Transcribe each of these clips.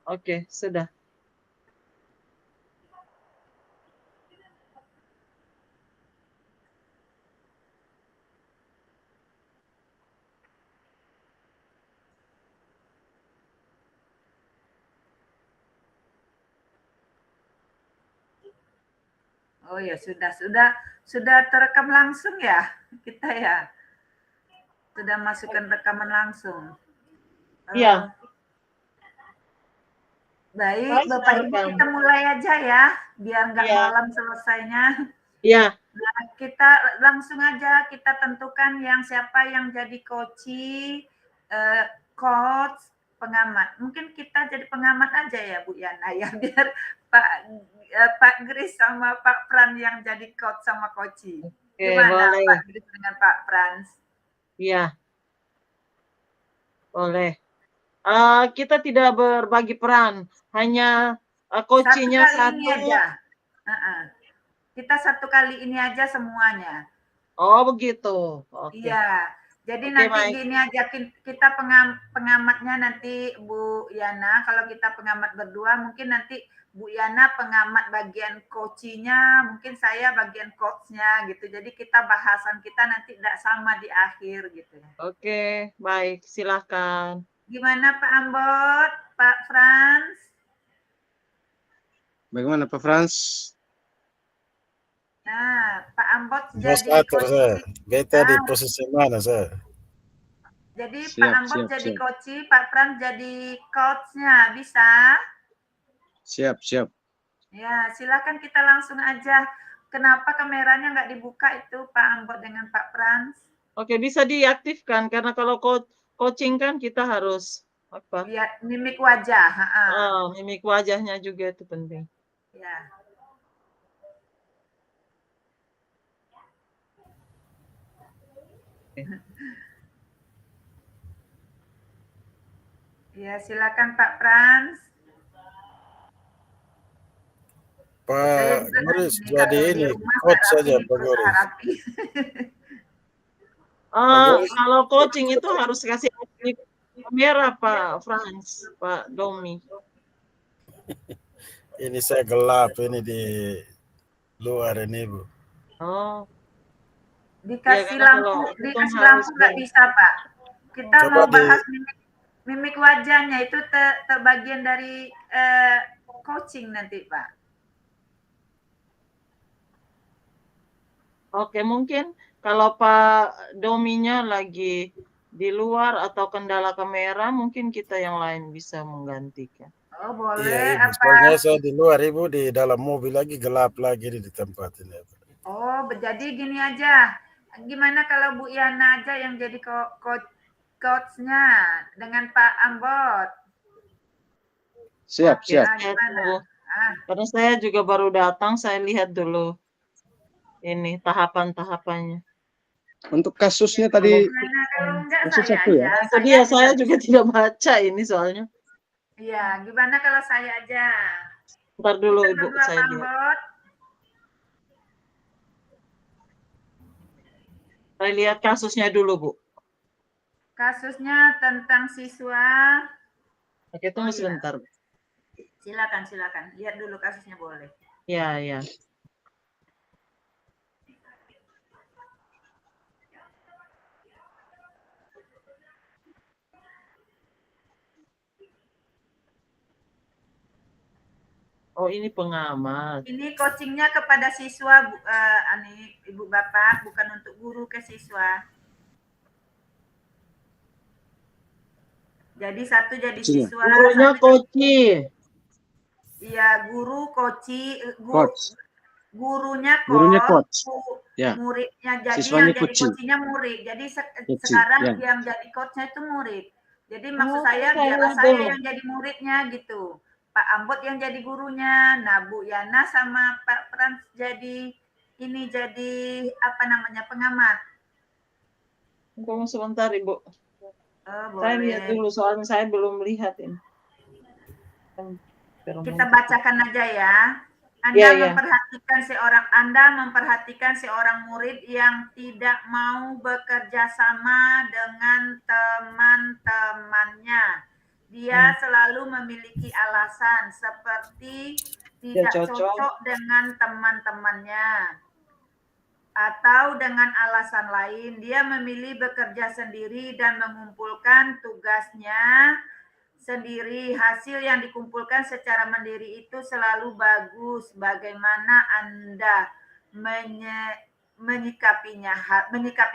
Oke, sudah. Oh ya sudah terekam langsung ya kita ya. Sudah masukkan rekaman langsung. Iya. Baik, Bapak Ibu kita mulai aja ya, biar nggak malam selesainya. Iya. Nah, kita langsung aja kita tentukan siapa yang jadi coach, pengamat. Mungkin kita jadi pengamat aja ya Bu Yana ya, biar Pak Gris sama Pak Pran yang jadi coach sama coach. Gimana boleh. Pak Gris dengan Pak Frans? Iya. Boleh. Kita tidak berbagi peran, hanya coaching-nya Satu kali ini satu. aja. Kita satu kali ini aja semuanya. Oh begitu. Oke. Iya. Jadi Oke, nanti Mike. gini aja, kita pengamatnya nanti Bu Yana. Kalau kita pengamat berdua, mungkin nanti Bu Yana pengamat bagian coaching-nya, mungkin saya bagian coach-nya gitu. Jadi kita bahasan kita nanti tidak sama di akhir gitu ya. Oke, baik. Silakan. Gimana Pak Ambot, Pak Frans? Bagaimana Pak Frans? Nah, Pak Ambot Bos jadi atur saya. Beta di posisi mana saya? Jadi Siap, Pak Ambot jadi coach, Pak Frans jadi coach-nya, bisa? Siap. Ya, silakan kita langsung aja. Kenapa kameranya nggak dibuka itu Pak Ambot dengan Pak Frans? Oke, bisa diaktifkan karena kalau coaching kan kita harus apa? Lihat mimik wajah. Mimik wajahnya juga itu penting. Ya. Ya, silakan Pak Frans. Pak Goris jadi ini coach saja Pak Goris. Kalau coaching itu harus kasih kamera Pak Frans, Pak Domi. Ini saya gelap ini di luar ini Bu. Oh. Dikasih lampu nggak bisa Pak. Kita mau bahas mimik wajahnya itu terbagian dari coaching nanti Pak. Oke, mungkin kalau Pak Dominya lagi di luar atau kendala kamera, mungkin kita yang lain bisa menggantikan. Oh, boleh. Iya, soalnya saya di luar Ibu, di dalam mobil lagi gelap lagi di tempat ini. Oh, jadi gini aja. Gimana kalau Bu Yana aja yang jadi coach-nya dengan Pak Ambot? Siap. Karena saya juga baru datang, saya lihat dulu ini tahapan-tahapannya. Untuk kasusnya tadi kasus satu ya. Itu dia, saya juga tidak baca ini soalnya. Iya, gimana kalau saya aja? Bentar dulu Ibu, saya lihat. Saya lihat kasusnya dulu Bu. Kasusnya tentang siswa. Oke, tunggu sebentar. Silakan. Lihat dulu kasusnya boleh. Ya. Oh, ini pengamat. Ini coachingnya kepada siswa, Ibu Bapak, bukan untuk guru ke siswa. Jadi satu jadi siswa. Gurunya coach. Iya, guru, coach. Gurunya coach. Ya. Muridnya jadi siswanya yang jadi coachnya murid. Jadi sekarang yang jadi coachnya itu murid. Jadi maksud saya biarlah saya yang jadi muridnya gitu. Pak Ambot yang jadi gurunya. Nah, Bu Yana sama Pak Frans jadi pengamat. Tunggu sebentar Ibu. Saya boleh. lihat dulu soalnya saya belum lihat ini. Kita bacakan aja ya. Anda memperhatikan seorang murid yang tidak mau bekerja sama dengan teman-temannya. dia selalu memiliki alasan seperti Tidak tidak cocok. cocok dengan teman-temannya. Atau dengan alasan lain, dia memilih bekerja sendiri dan mengumpulkan tugasnya sendiri. Hasil yang dikumpulkan secara mandiri itu selalu bagus. Bagaimana Anda menyikapi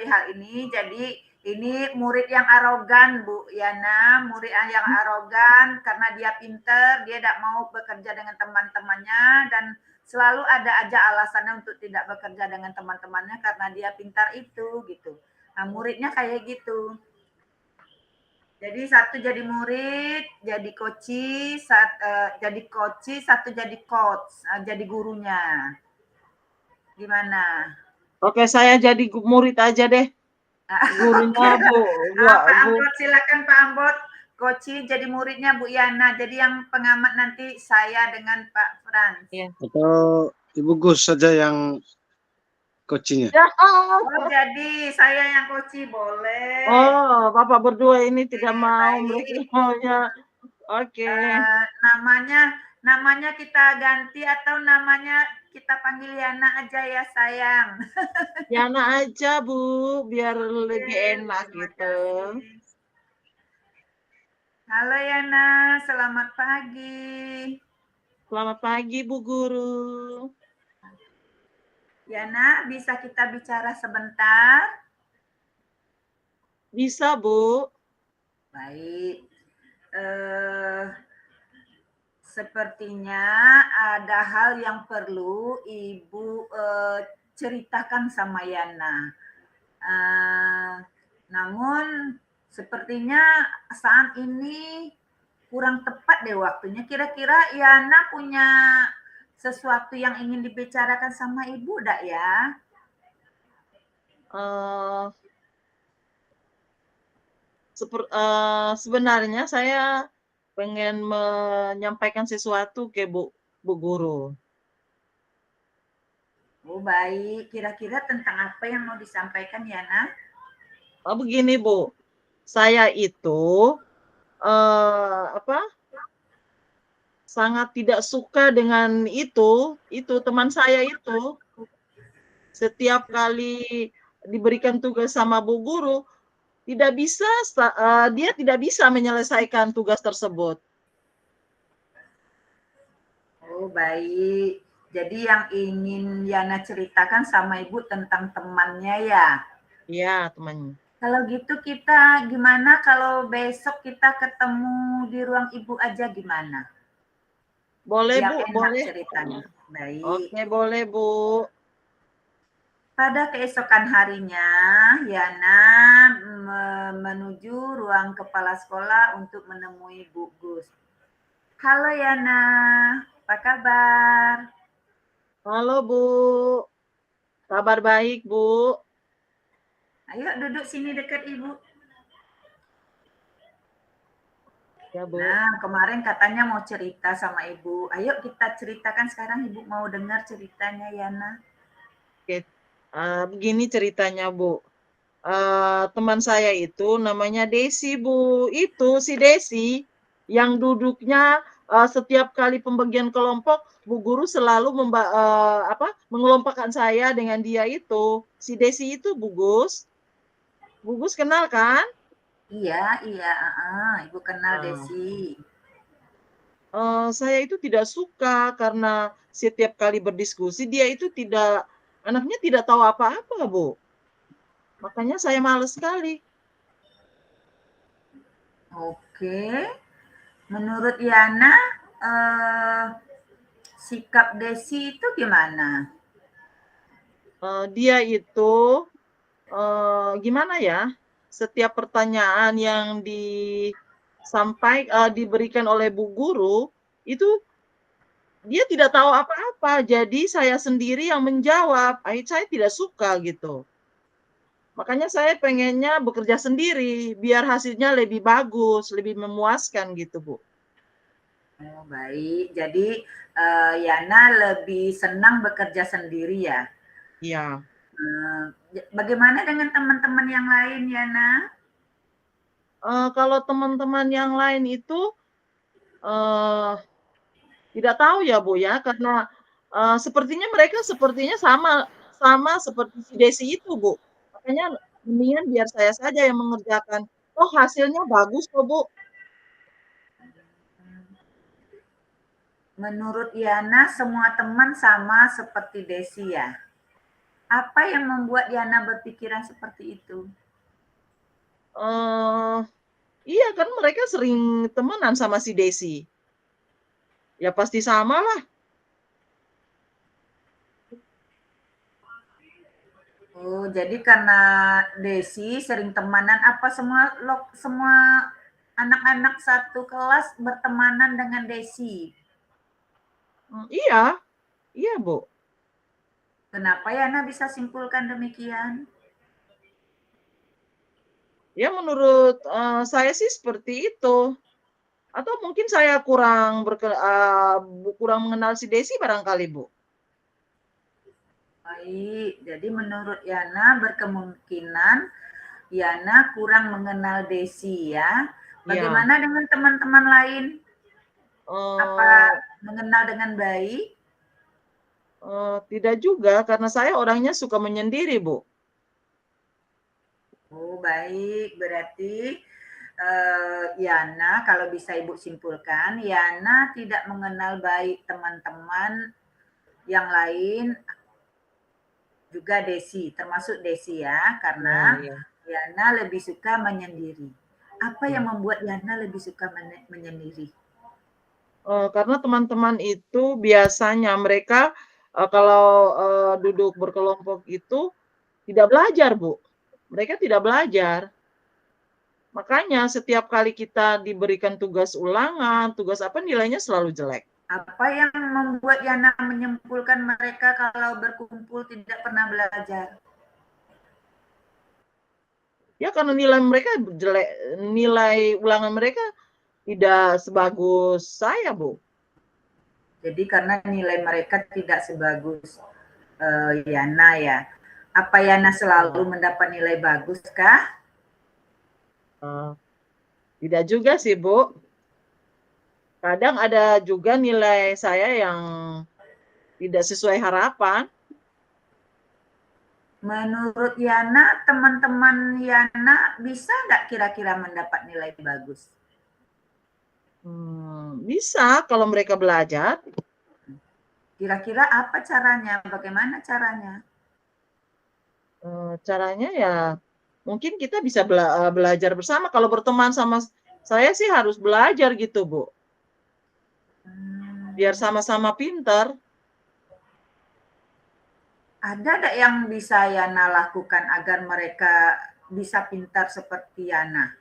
hal ini? Jadi ini murid yang arogan, Bu Yana, murid yang arogan karena dia pinter, dia tidak mau bekerja dengan teman-temannya dan selalu ada aja alasannya untuk tidak bekerja dengan teman-temannya karena dia pintar itu gitu. Nah, muridnya kayak gitu. Jadi satu jadi murid, jadi coach, satu jadi coach, jadi gurunya. Gimana? Oke, saya jadi murid aja deh. Gurunya Bu. Pak Ambot, silakan Pak Ambot. Koci jadi muridnya Bu Yana. Jadi yang pengamat nanti saya dengan Pak Frans. Iya. Atau Ibu Gus saja yang coachingnya. Ya. Oh, jadi saya yang koci boleh. Oh, Bapak berdua ini tidak mau baik. mereka maunya. Oke. Namanya kita ganti atau namanya kita panggil Yana aja ya sayang. Yana aja Bu, biar lebih enak Terima gitu. kasih. Halo Yana, selamat pagi. Selamat pagi Bu Guru. Yana, bisa kita bicara sebentar? Bisa Bu. Baik. Sepertinya ada hal yang perlu Ibu ceritakan sama Yana. Namun sepertinya saat ini kurang tepat deh waktunya. Kira-kira Yana punya sesuatu yang ingin dibicarakan sama Ibu enggak ya? Sebenarnya saya pengen menyampaikan sesuatu ke Bu Guru. Oh baik, kira-kira tentang apa yang mau disampaikan Yana? Begini Bu, saya itu sangat tidak suka dengan itu teman saya itu. Setiap kali diberikan tugas sama Bu Guru, dia tidak bisa menyelesaikan tugas tersebut. Oh baik, jadi yang ingin Yana ceritakan sama Ibu tentang temannya ya? Iya, temannya. Kalau gitu kita gimana kalau besok kita ketemu di ruang Ibu aja gimana? Boleh Biar Bu, enak boleh. ceritanya. Baik. Oke, boleh Bu. Pada keesokan harinya, Yana menuju ruang kepala sekolah untuk menemui Bu Gus. Halo Yana, apa kabar? Halo Bu, kabar baik Bu. Ayo duduk sini dekat Ibu. Ya Bu. Nah, kemarin katanya mau cerita sama Ibu. Ayo kita ceritakan sekarang, Ibu mau dengar ceritanya Yana. Oke, begini ceritanya Bu. Teman saya itu namanya Desi Bu. Itu si Desi yang duduknya setiap kali pembagian kelompok Bu Guru selalu mengelompokkan saya dengan dia itu. Si Desi itu Bu Gus. Bu Gus kenal kan? Iya, Ibu kenal Desi. Saya itu tidak suka karena setiap kali berdiskusi dia itu anaknya tidak tahu apa-apa Bu. Makanya saya malas sekali. Oke. Menurut Yana, sikap Desi itu gimana? Dia itu gimana ya? Setiap pertanyaan yang diberikan oleh Bu Guru itu dia tidak tahu apa-apa. Jadi saya sendiri yang menjawab. Saya tidak suka gitu. Makanya saya pengennya bekerja sendiri biar hasilnya lebih bagus, lebih memuaskan gitu Bu. Oh, baik. Jadi Yana lebih senang bekerja sendiri ya? Iya. Bagaimana dengan teman-teman yang lain Yana? Kalau teman-teman yang lain itu, tidak tahu ya, Bu, ya, karena, sepertinya mereka sama seperti si Desi itu, Bu. Makanya mendingan biar saya saja yang mengerjakan. Toh hasilnya bagus kok, Bu. Menurut Yana, semua teman sama seperti Desi ya. Apa yang membuat Yana berpikiran seperti itu? Iya kan mereka sering temenan sama si Desi. Ya pasti sama lah. Oh, jadi karena Desi sering temanan, apa semua anak-anak satu kelas bertemanan dengan Desi? Iya, iya, Bu. Kenapa Yana bisa simpulkan demikian? Ya menurut, saya sih seperti itu. Atau mungkin saya kurang mengenal si Desi barangkali, Bu. Baik, jadi menurut Yana berkemungkinan Yana kurang mengenal Desi ya. Iya. Bagaimana dengan teman-teman lain? Apa Eee mengenal dengan baik? Tidak juga, karena saya orangnya suka menyendiri, Bu. Oh, baik. Berarti Yana, kalau bisa Ibu simpulkan, Yana tidak mengenal baik teman-teman yang lain, juga Desi, termasuk Desi ya, karena Iya, iya, Yana lebih suka menyendiri. Apa yang iya. membuat Yana lebih suka menyendiri? Karena teman-teman itu biasanya mereka, kalau, duduk berkelompok itu tidak belajar, Bu. Mereka tidak belajar. Makanya setiap kali kita diberikan tugas ulangan, tugas apa, nilainya selalu jelek. Apa yang membuat Yana menyimpulkan mereka kalau berkumpul tidak pernah belajar? Ya karena nilai mereka jelek, nilai ulangan mereka tidak sebagus saya, Bu. Jadi karena nilai mereka tidak sebagus Yana ya. Apa Yana selalu Eee mendapat nilai bagus kah? eee, Tidak juga sih, Bu. Kadang ada juga nilai saya yang tidak sesuai harapan. Menurut Yana, teman-teman Yana bisa nggak kira-kira mendapat nilai bagus? Bisa kalau mereka belajar. Kira-kira apa caranya? Bagaimana caranya? Caranya ya mungkin kita bisa belajar bersama. Kalau berteman sama saya sih harus belajar gitu, Bu. Biar Hmm, sama-sama pintar. ada nggak yang bisa Yana lakukan agar mereka bisa pintar seperti Yana?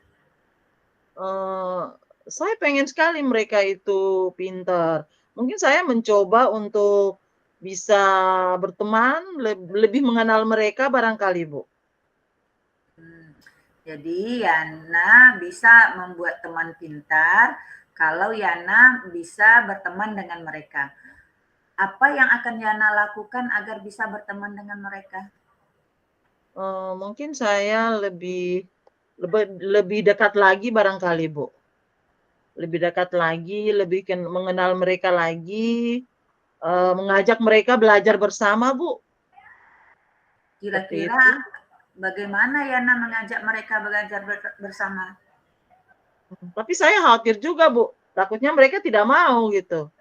Eee, saya pengen sekali mereka itu pintar. Mungkin saya mencoba untuk bisa berteman, lebih mengenal mereka barangkali, Bu. Hmm, jadi Yana bisa membuat teman pintar kalau Yana bisa berteman dengan mereka. Apa yang akan Yana lakukan agar bisa berteman dengan mereka? Mungkin saya lebih dekat lagi barangkali, Bu. Lebih dekat lagi, mengenal mereka lagi, mengajak mereka belajar bersama, Bu, seperti Kira-kira itu. bagaimana Yana mengajak mereka belajar bersama? Tapi saya khawatir juga, Bu, takutnya mereka tidak mau gitu.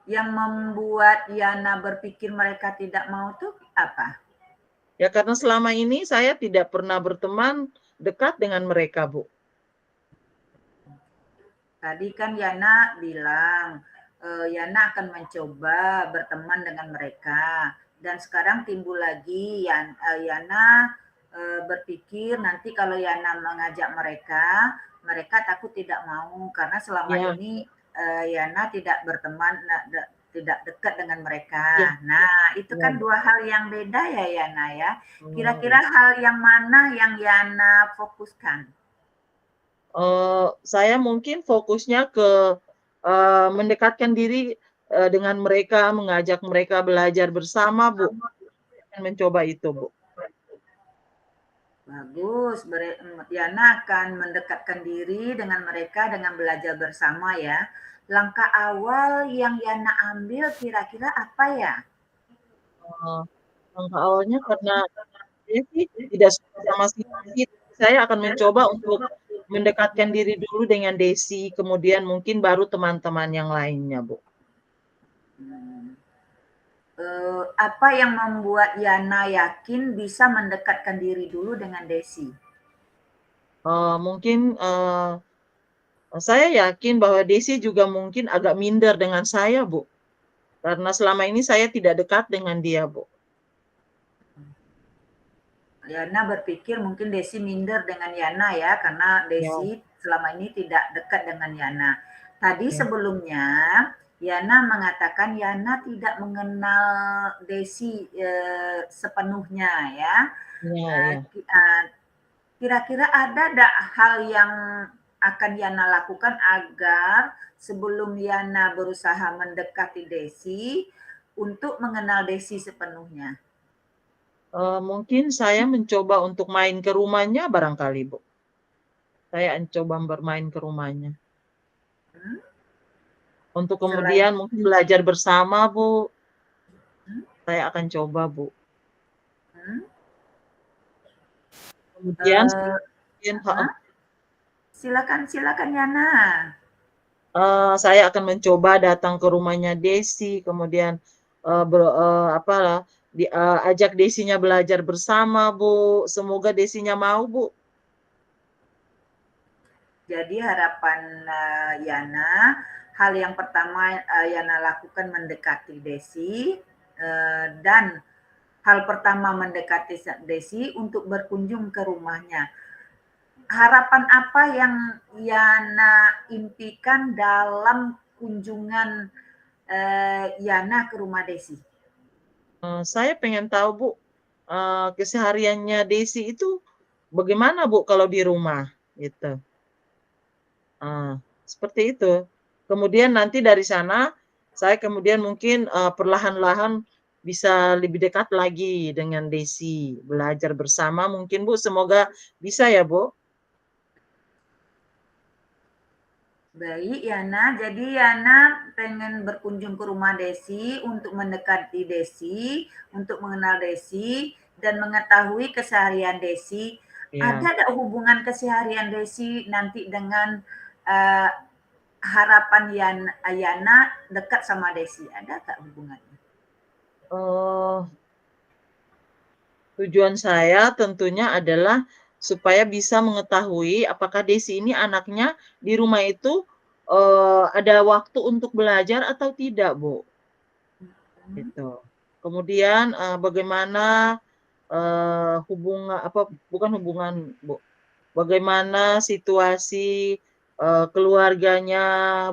Yang membuat Yana berpikir mereka tidak mau tuh apa? Ya karena selama ini saya tidak pernah berteman dekat dengan mereka, Bu. Tadi kan Yana bilang Yana akan mencoba berteman dengan mereka dan sekarang timbul lagi Yana berpikir nanti kalau Yana mengajak mereka, mereka takut tidak mau karena selama Ya, ini Yana tidak berteman, tidak dekat dengan mereka. ya, Nah, itu kan ya. dua hal yang beda ya Yana ya. Oh, Kira-kira ya. hal yang mana yang Yana fokuskan? Saya mungkin fokusnya ke mendekatkan diri dengan mereka, mengajak mereka belajar bersama, Bu. Saya mencoba itu, Bu. Bagus, Yana akan mendekatkan diri dengan mereka dengan belajar bersama ya. Langkah awal yang Yana ambil kira-kira apa ya? Langkah awalnya karena saya sih tidak suka sama situasi, saya akan mencoba untuk mendekatkan diri dulu dengan Desi, kemudian mungkin baru teman-teman yang lainnya, Bu. Hmm. Apa yang membuat Yana yakin bisa mendekatkan diri dulu dengan Desi? Mungkin saya yakin bahwa Desi juga mungkin agak minder dengan saya, Bu. Karena selama ini saya tidak dekat dengan dia, Bu. Yana berpikir mungkin Desi minder dengan Yana ya, karena Ya, Desi selama ini tidak dekat dengan Yana. Tadi ya, sebelumnya Yana mengatakan Yana tidak mengenal Desi sepenuhnya ya. ya, ya. Kira-kira ada tidak hal yang akan Yana lakukan agar sebelum Yana berusaha mendekati Desi untuk mengenal Desi sepenuhnya? Mungkin saya mencoba untuk main ke rumahnya barangkali, Bu. Saya mencoba bermain ke rumahnya. Hmm? Untuk Selain kemudian mungkin belajar bersama, Bu. hmm? Saya akan coba, Bu. Hmm? Kemudian Eh, mungkin silakan silakan Yana. saya akan mencoba datang ke rumahnya Desi, kemudian ajak Desinya belajar bersama, Bu. Semoga Desinya mau, Bu. Jadi harapan Yana, hal yang pertama Yana lakukan mendekati Desi dan hal pertama mendekati Desi untuk berkunjung ke rumahnya. Harapan apa yang Yana impikan dalam kunjungan Yana ke rumah Desi? Saya pengen tahu, Bu, kesehariannya Desi itu bagaimana, Bu, kalau di rumah, gitu. Seperti itu. Kemudian nanti dari sana, saya kemudian mungkin, perlahan-lahan bisa lebih dekat lagi dengan Desi, belajar bersama mungkin, Bu, semoga bisa ya, Bu? Baik Yana, jadi Yana pengen berkunjung ke rumah Desi untuk mendekati Desi, untuk mengenal Desi dan mengetahui keseharian Desi. Ya. Ada nggak hubungan keseharian Desi nanti dengan uh, harapan Yana dekat sama Desi? Ada nggak hubungannya? Oh, tujuan saya tentunya adalah supaya bisa mengetahui apakah Desi ini anaknya di rumah itu, ada waktu untuk belajar atau tidak, Bu, Hmm. gitu. Kemudian, bagaimana, bukan hubungan, Bu, bagaimana situasi, keluarganya,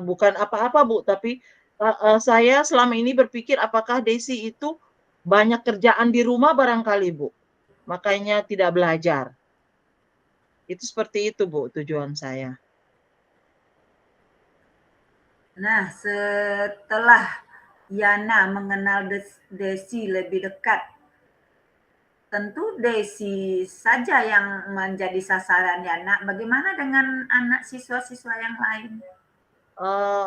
bukan apa-apa, Bu, tapi, saya selama ini berpikir apakah Desi itu banyak kerjaan di rumah barangkali, Bu, makanya tidak belajar. Itu seperti itu, Bu, tujuan saya. Nah, setelah Yana mengenal Desi lebih dekat, tentu Desi saja yang menjadi sasaran Yana. Bagaimana dengan anak siswa-siswa yang lain? Eee,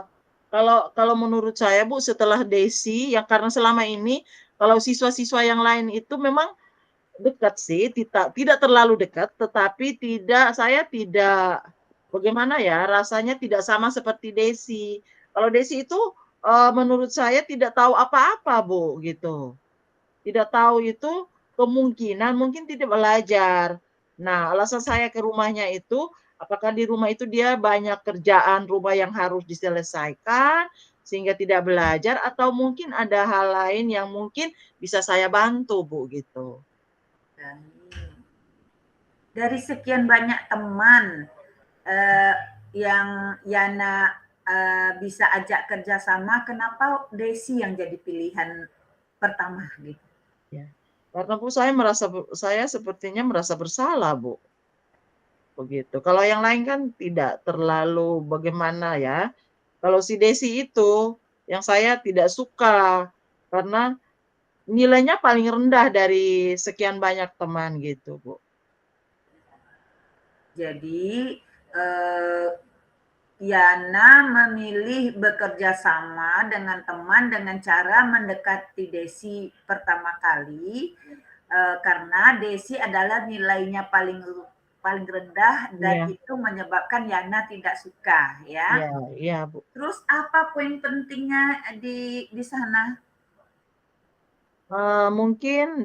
kalau menurut saya, Bu, setelah Desi, ya karena selama ini kalau siswa-siswa yang lain itu memang dekat sih, tidak terlalu dekat, tetapi saya tidak bagaimana ya, rasanya tidak sama seperti Desi. Kalau Desi itu, menurut saya tidak tahu apa-apa, Bu, gitu. Tidak tahu itu kemungkinan mungkin tidak belajar. Nah, alasan saya ke rumahnya itu, apakah di rumah itu dia banyak kerjaan rumah yang harus diselesaikan, sehingga tidak belajar, atau mungkin ada hal lain yang mungkin bisa saya bantu, Bu, gitu. Dari sekian banyak teman eh, yang Yana bisa ajak kerjasama, kenapa Desi yang jadi pilihan pertama gitu? Ya. Karena Bu, saya sepertinya merasa bersalah, Bu, begitu. Kalau yang lain kan tidak terlalu bagaimana ya. Kalau si Desi itu yang saya tidak suka karena nilainya paling rendah dari sekian banyak teman gitu, Bu. Jadi Yana memilih bekerja sama dengan teman dengan cara mendekati Desi pertama kali karena Desi adalah nilainya paling rendah dan Iya, itu menyebabkan Yana tidak suka ya. iya, iya, Bu. Terus apa poin pentingnya di sana? Mungkin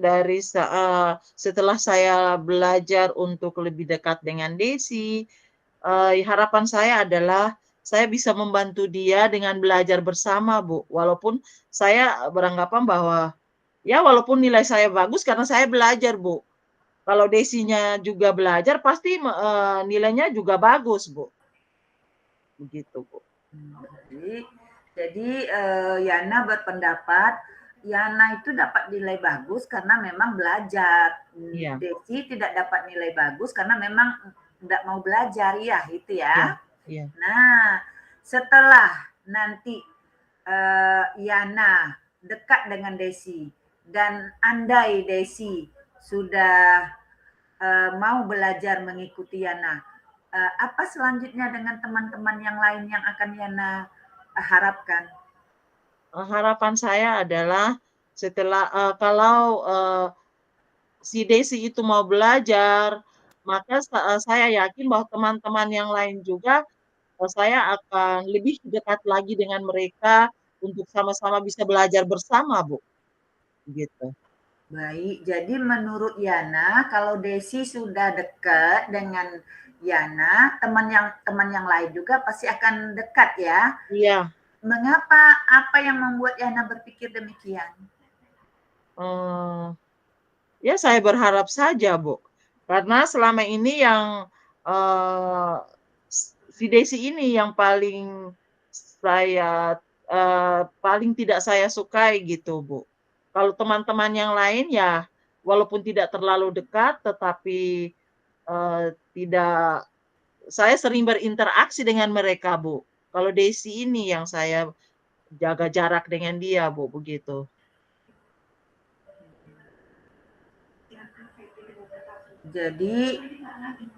setelah saya belajar untuk lebih dekat dengan Desi, harapan saya adalah saya bisa membantu dia dengan belajar bersama, Bu. Walaupun saya beranggapan bahwa, ya walaupun nilai saya bagus karena saya belajar, Bu. Kalau Desinya juga belajar pasti nilainya juga bagus, Bu. Begitu, Bu. Jadi Yana berpendapat Yana itu dapat nilai bagus karena memang belajar. Iya, Desi tidak dapat nilai bagus karena memang tidak mau belajar ya, itu iya, ya. iya. Nah, setelah nanti Yana dekat dengan Desi dan andai Desi sudah mau belajar mengikuti Yana, apa selanjutnya dengan teman-teman yang lain yang akan Yana harapkan? Harapan saya adalah kalau si Desi itu mau belajar, maka saya yakin bahwa teman-teman yang lain juga, saya akan lebih dekat lagi dengan mereka untuk sama-sama bisa belajar bersama, Bu, gitu. Baik, jadi menurut Yana, kalau Desi sudah dekat dengan Yana, teman yang lain juga pasti akan dekat ya. Iya, Mengapa? Apa yang membuat Yana berpikir demikian? eee, ya saya berharap saja, Bu, karena selama ini yang, eee, si Desi ini yang paling tidak saya sukai gitu, Bu. Kalau teman-teman yang lain ya walaupun tidak terlalu dekat tetapi, tidak saya sering berinteraksi dengan mereka, Bu. Kalau Desi ini yang saya jaga jarak dengan dia, Bu, begitu. Jadi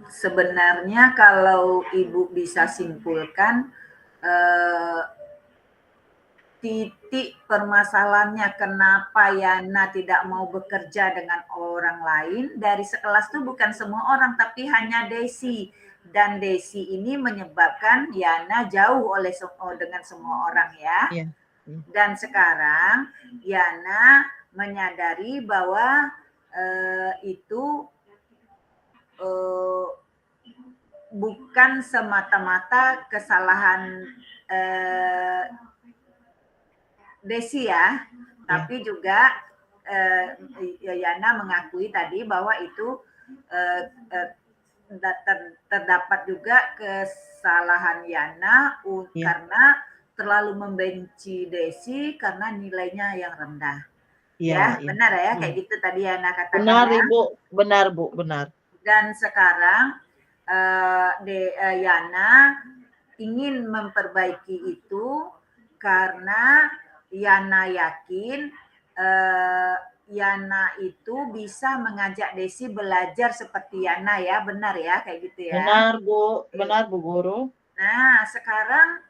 sebenarnya kalau Ibu bisa simpulkan eh, titik permasalahannya kenapa Yana tidak mau bekerja dengan orang lain dari sekelas itu bukan semua orang tapi hanya Desi dan Desi ini menyebabkan Yana jauh dengan semua orang ya. Iya, iya. Dan sekarang Yana menyadari bahwa itu bukan semata-mata kesalahan Desi ya, tapi juga Yana mengakui tadi bahwa itu terdapat juga kesalahan Yana karena terlalu membenci Desi karena nilainya yang rendah. Ya, benar ya, kayak gitu tadi Yana katakan. Benar, Ibu. Benar, Bu, benar. Dan sekarang Yana ingin memperbaiki itu karena Yana yakin Yana itu bisa mengajak Desi belajar seperti Yana ya, benar ya, kayak gitu ya. Benar Bu Guru. Nah, sekarang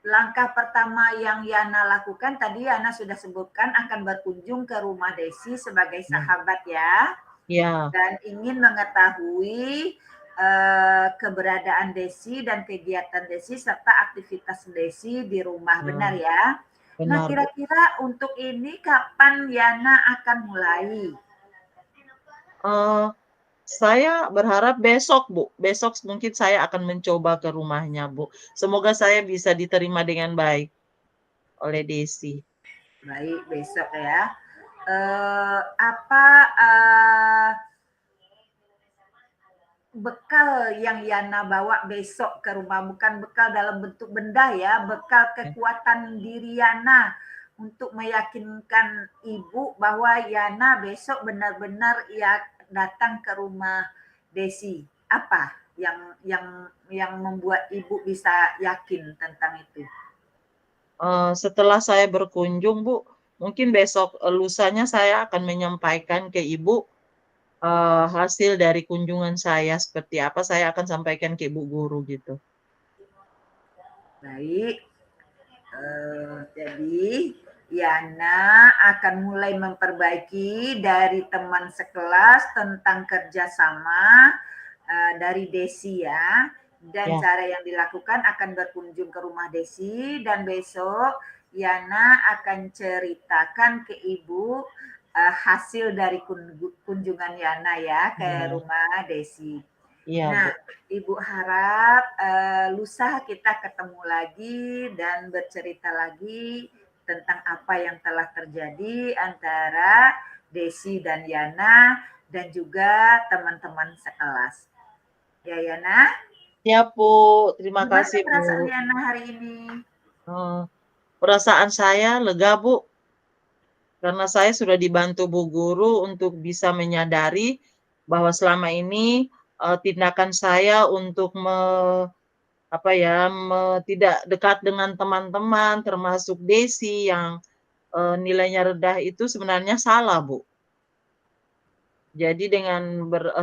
langkah pertama yang Yana lakukan tadi Yana sudah sebutkan akan berkunjung ke rumah Desi sebagai sahabat ya. Ya. Dan ingin mengetahui keberadaan Desi dan kegiatan Desi serta aktivitas Desi di rumah, benar ya? Nah, kira-kira untuk ini kapan Yana akan mulai? Saya berharap besok, Bu. Besok mungkin saya akan mencoba ke rumahnya, Bu. Semoga saya bisa diterima dengan baik oleh Desi. Baik, besok ya. Bekal yang Yana bawa besok ke rumah, bukan bekal dalam bentuk benda ya, bekal kekuatan diri Yana untuk meyakinkan ibu bahwa Yana besok benar-benar ya datang ke rumah Desi. Apa yang membuat ibu bisa yakin tentang itu? Setelah saya berkunjung, Bu, mungkin besok lusanya saya akan menyampaikan ke Ibu hasil dari kunjungan saya seperti apa, saya akan sampaikan ke Ibu Guru gitu. Baik, jadi Yana akan mulai memperbaiki dari teman sekelas tentang kerjasama dari Desi ya. Dan Ya. cara yang dilakukan akan berkunjung ke rumah Desi dan besok Yana akan ceritakan ke Ibu hasil dari kunjungan Yana ya ke Ya. rumah Desi. Iya, Nah, Bu. Ibu harap lusa kita ketemu lagi dan bercerita lagi tentang apa yang telah terjadi antara Desi dan Yana dan juga teman-teman sekelas. Ya, Yana? Siap, Bu. Terima Gimana kasih, perasaan Bu. Yana hari ini? Perasaan saya lega, Bu. Karena saya sudah dibantu Bu Guru untuk bisa menyadari bahwa selama ini tindakan saya untuk tidak dekat dengan teman-teman, termasuk Desi yang nilainya rendah itu sebenarnya salah, Bu. Jadi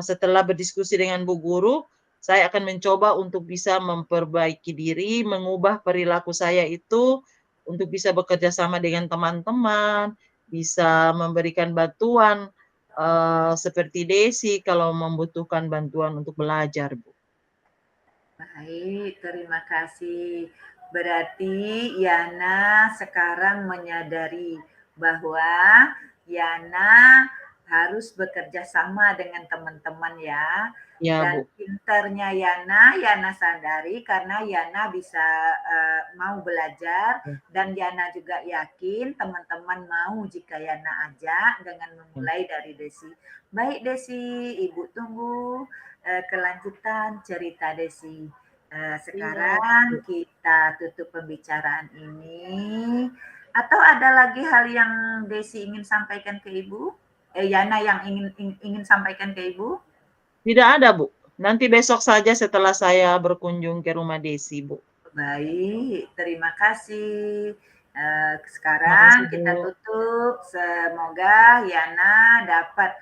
setelah berdiskusi dengan Bu Guru, saya akan mencoba untuk bisa memperbaiki diri, mengubah perilaku saya itu untuk bisa bekerja sama dengan teman-teman, bisa memberikan bantuan seperti Desi kalau membutuhkan bantuan untuk belajar, Bu. Baik, terima kasih. Berarti Yana sekarang menyadari bahwa Yana harus bekerja sama dengan teman-teman ya. Ya, Dan Bu. pinternya Yana sadari karena Yana bisa mau belajar dan Yana juga yakin teman-teman mau jika Yana ajak dengan memulai dari Desi. Baik Desi, Ibu tunggu kelanjutan cerita Desi. Sekarang kita tutup pembicaraan ini. Atau ada lagi hal yang Desi ingin sampaikan ke Ibu? Yana yang ingin sampaikan ke Ibu? Tidak ada, Bu. Nanti besok saja setelah saya berkunjung ke rumah Desi, Bu. Baik, terima kasih. Terima kasih, Sekarang kita Bu. tutup. Semoga Yana dapat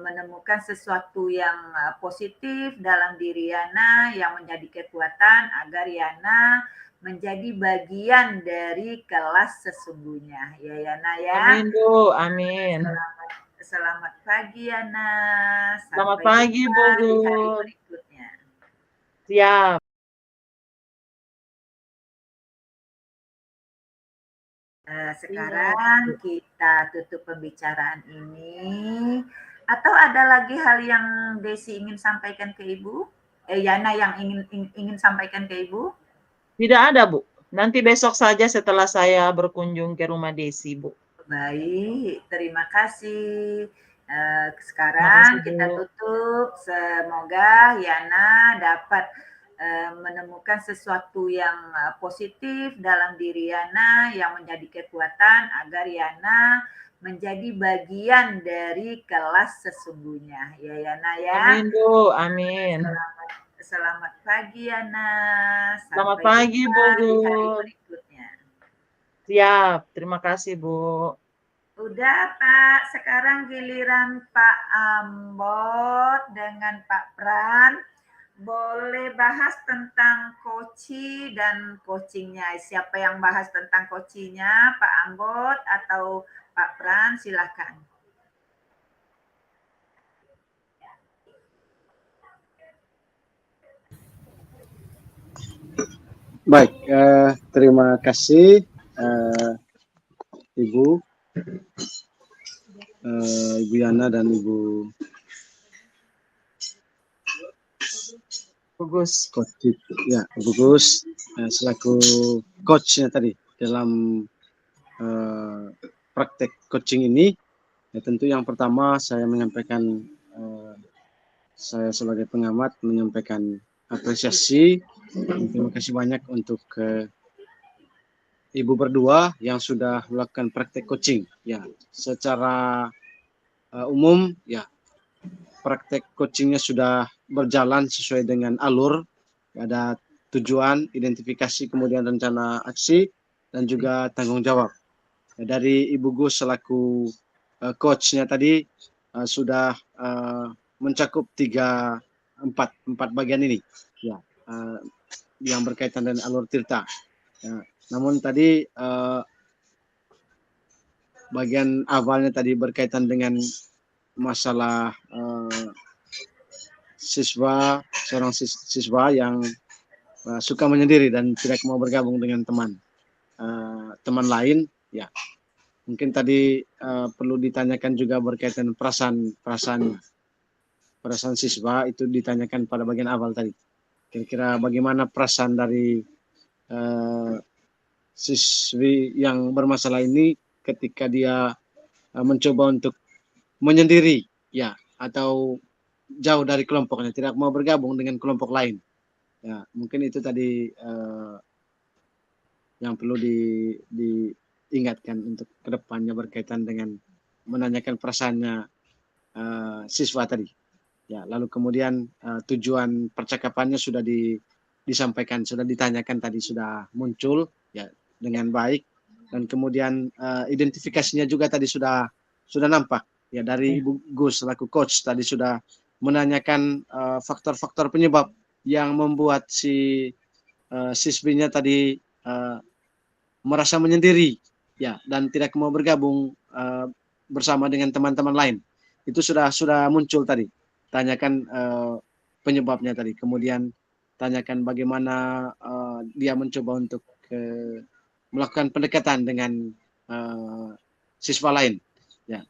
menemukan sesuatu yang positif dalam diri Yana yang menjadi kekuatan agar Yana menjadi bagian dari kelas sesungguhnya. Ya Yana ya. Amin, Bu. Amin. Selamat pagi Yana. Selamat Sampai pagi, Bu jumpa di hari Gun. berikutnya. Siap. Sekarang kita tutup pembicaraan ini. Atau ada lagi hal yang Desi ingin sampaikan ke Ibu? Yana yang ingin sampaikan ke Ibu? Tidak ada, Bu. Nanti besok saja setelah saya berkunjung ke rumah Desi, Bu. Baik, terima kasih. Terima Sekarang kasih, kita Bu. tutup. Semoga Yana dapat menemukan sesuatu yang positif dalam diri Yana yang menjadi kekuatan agar Yana menjadi bagian dari kelas sesungguhnya. Ya Yana ya. Amin, Bu. Amin. Selamat pagi Yana. Selamat Sampai pagi, Bu jumpa di hari Gun. berikutnya. Siap. Terima kasih, Bu. Udah Pak, sekarang giliran Pak Ambot dengan Pak Pran. Boleh bahas tentang koci dan coachingnya. Siapa yang bahas tentang coachingnya, Pak Ambot atau Pak Pran, silakan. Baik, terima kasih Ibu Yana dan Ibu Bagus. Coach, ya Ibu Gus selaku coachnya tadi dalam praktek coaching ini. Ya, tentu yang pertama saya menyampaikan saya sebagai pengamat menyampaikan apresiasi. Terima kasih banyak untuk Ibu berdua yang sudah melakukan praktek coaching. Ya, secara umum ya praktek coachingnya sudah berjalan sesuai dengan alur. Ada tujuan, identifikasi, kemudian rencana aksi dan juga tanggung jawab. Dari Ibu Gus selaku coachnya tadi sudah mencakup empat bagian ini, ya, yang berkaitan dengan alur tirta. Ya, namun tadi bagian awalnya tadi berkaitan dengan masalah seorang siswa yang suka menyendiri dan tidak mau bergabung dengan teman lain, ya. Mungkin tadi perlu ditanyakan juga berkaitan perasaan siswa itu ditanyakan pada bagian awal tadi. Kira-kira bagaimana perasaan dari siswi yang bermasalah ini ketika dia mencoba untuk menyendiri, ya, atau jauh dari kelompoknya, tidak mau bergabung dengan kelompok lain. Ya, mungkin itu tadi yang perlu diingatkan untuk kedepannya berkaitan dengan menanyakan perasaannya siswa tadi. Ya, lalu kemudian tujuan percakapannya sudah disampaikan, sudah ditanyakan tadi, sudah muncul ya dengan baik, dan kemudian identifikasinya juga tadi sudah nampak ya dari Ibu Gus selaku coach tadi sudah menanyakan faktor-faktor penyebab yang membuat si siswinya tadi merasa menyendiri ya dan tidak mau bergabung bersama dengan teman-teman lain. Itu sudah muncul tadi. Tanyakan penyebabnya tadi. Kemudian tanyakan bagaimana dia mencoba untuk melakukan pendekatan dengan siswa lain. Ya.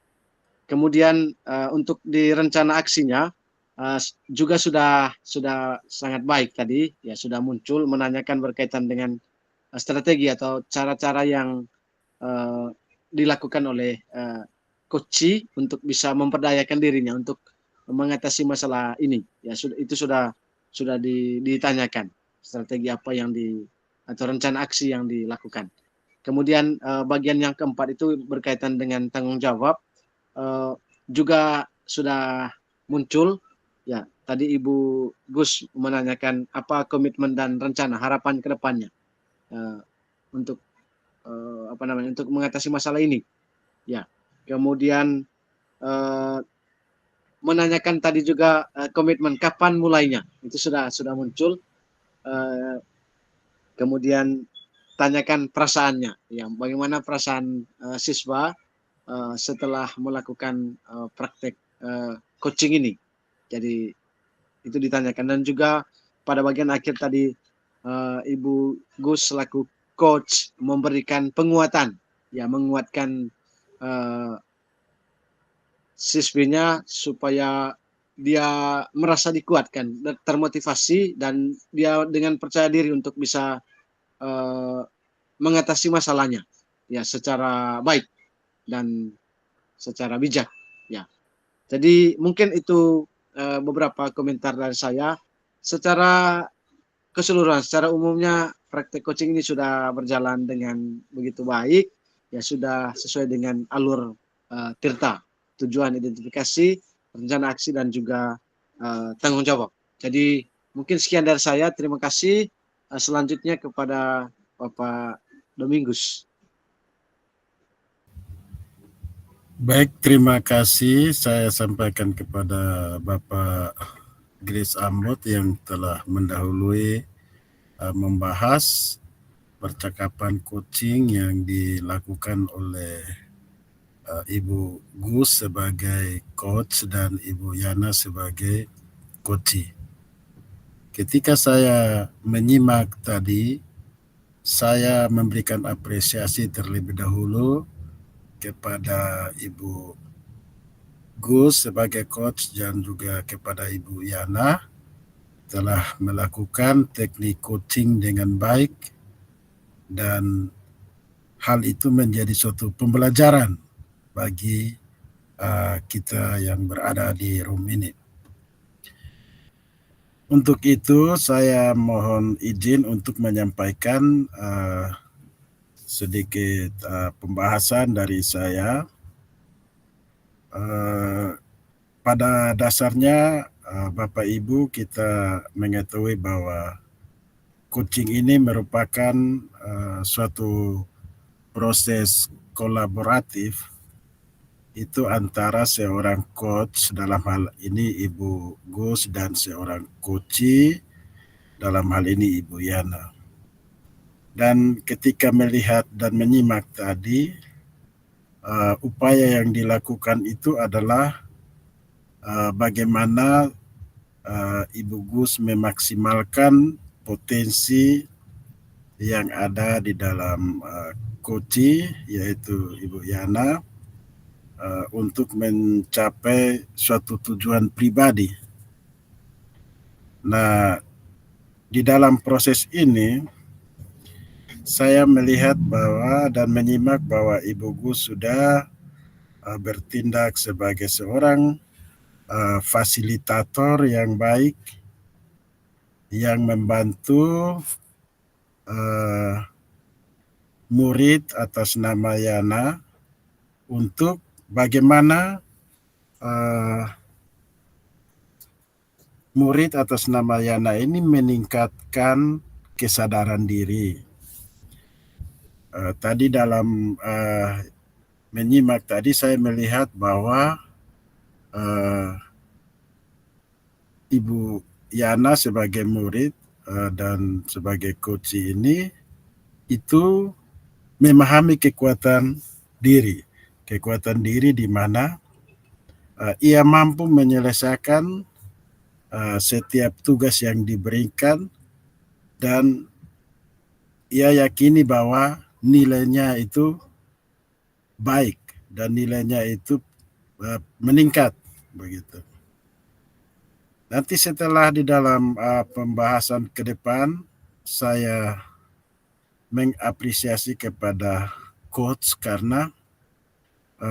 Kemudian untuk di rencana aksinya juga sudah sangat baik tadi. Ya, sudah muncul menanyakan berkaitan dengan strategi atau cara-cara yang dilakukan oleh coach untuk bisa memperdayakan dirinya untuk mengatasi masalah ini. Ya, itu sudah ditanyakan strategi apa yang atau rencana aksi yang dilakukan. Kemudian bagian yang keempat itu berkaitan dengan tanggung jawab juga sudah muncul. Ya, tadi Ibu Gus menanyakan apa komitmen dan rencana harapan ke depannya untuk untuk mengatasi masalah ini. Ya, kemudian menanyakan tadi juga komitmen kapan mulainya, itu sudah muncul. Kemudian tanyakan perasaannya, ya, bagaimana perasaan siswa setelah melakukan praktek coaching ini. Jadi itu ditanyakan, dan juga pada bagian akhir tadi Ibu Gus selaku coach memberikan penguatan, ya, menguatkan siswinya supaya dia merasa dikuatkan, termotivasi, dan dia dengan percaya diri untuk bisa mengatasi masalahnya ya secara baik dan secara bijak. Ya, jadi mungkin itu beberapa komentar dari saya. Secara keseluruhan, secara umumnya praktek coaching ini sudah berjalan dengan begitu baik, ya, sudah sesuai dengan alur tirta, tujuan, identifikasi, rencana aksi, dan juga tanggung jawab. Jadi mungkin sekian dari saya. Terima kasih. Selanjutnya kepada Bapak Domingus. Baik, terima kasih. Saya sampaikan kepada Bapak Grace Ambot yang telah mendahului membahas percakapan coaching yang dilakukan oleh Ibu Gus sebagai coach dan Ibu Yana sebagai coach. Ketika saya menyimak tadi, saya memberikan apresiasi terlebih dahulu kepada Ibu Gus sebagai coach dan juga kepada Ibu Yana telah melakukan teknik coaching dengan baik, dan hal itu menjadi suatu pembelajaran bagi kita yang berada di room ini. Untuk itu saya mohon izin untuk menyampaikan sedikit pembahasan dari saya. Pada dasarnya Bapak Ibu, kita mengetahui bahwa coaching ini merupakan suatu proses kolaboratif itu antara seorang coach, dalam hal ini Ibu Gus, dan seorang coachee, dalam hal ini Ibu Yana. Dan ketika melihat dan menyimak tadi, upaya yang dilakukan itu adalah bagaimana Ibu Gus memaksimalkan potensi yang ada di dalam coachee, yaitu Ibu Yana, untuk mencapai suatu tujuan pribadi. Nah, di dalam proses ini saya melihat bahwa dan menyimak bahwa Ibu Gus sudah bertindak sebagai seorang fasilitator yang baik, yang membantu murid atas nama Yana untuk bagaimana murid atas nama Yana ini meningkatkan kesadaran diri. Tadi dalam menyimak tadi saya melihat bahwa Ibu Yana sebagai murid dan sebagai coach ini itu memahami kekuatan diri di mana ia mampu menyelesaikan setiap tugas yang diberikan, dan ia yakini bahwa nilainya itu baik dan nilainya itu meningkat begitu. Nanti setelah di dalam pembahasan ke depan, saya mengapresiasi kepada coach karena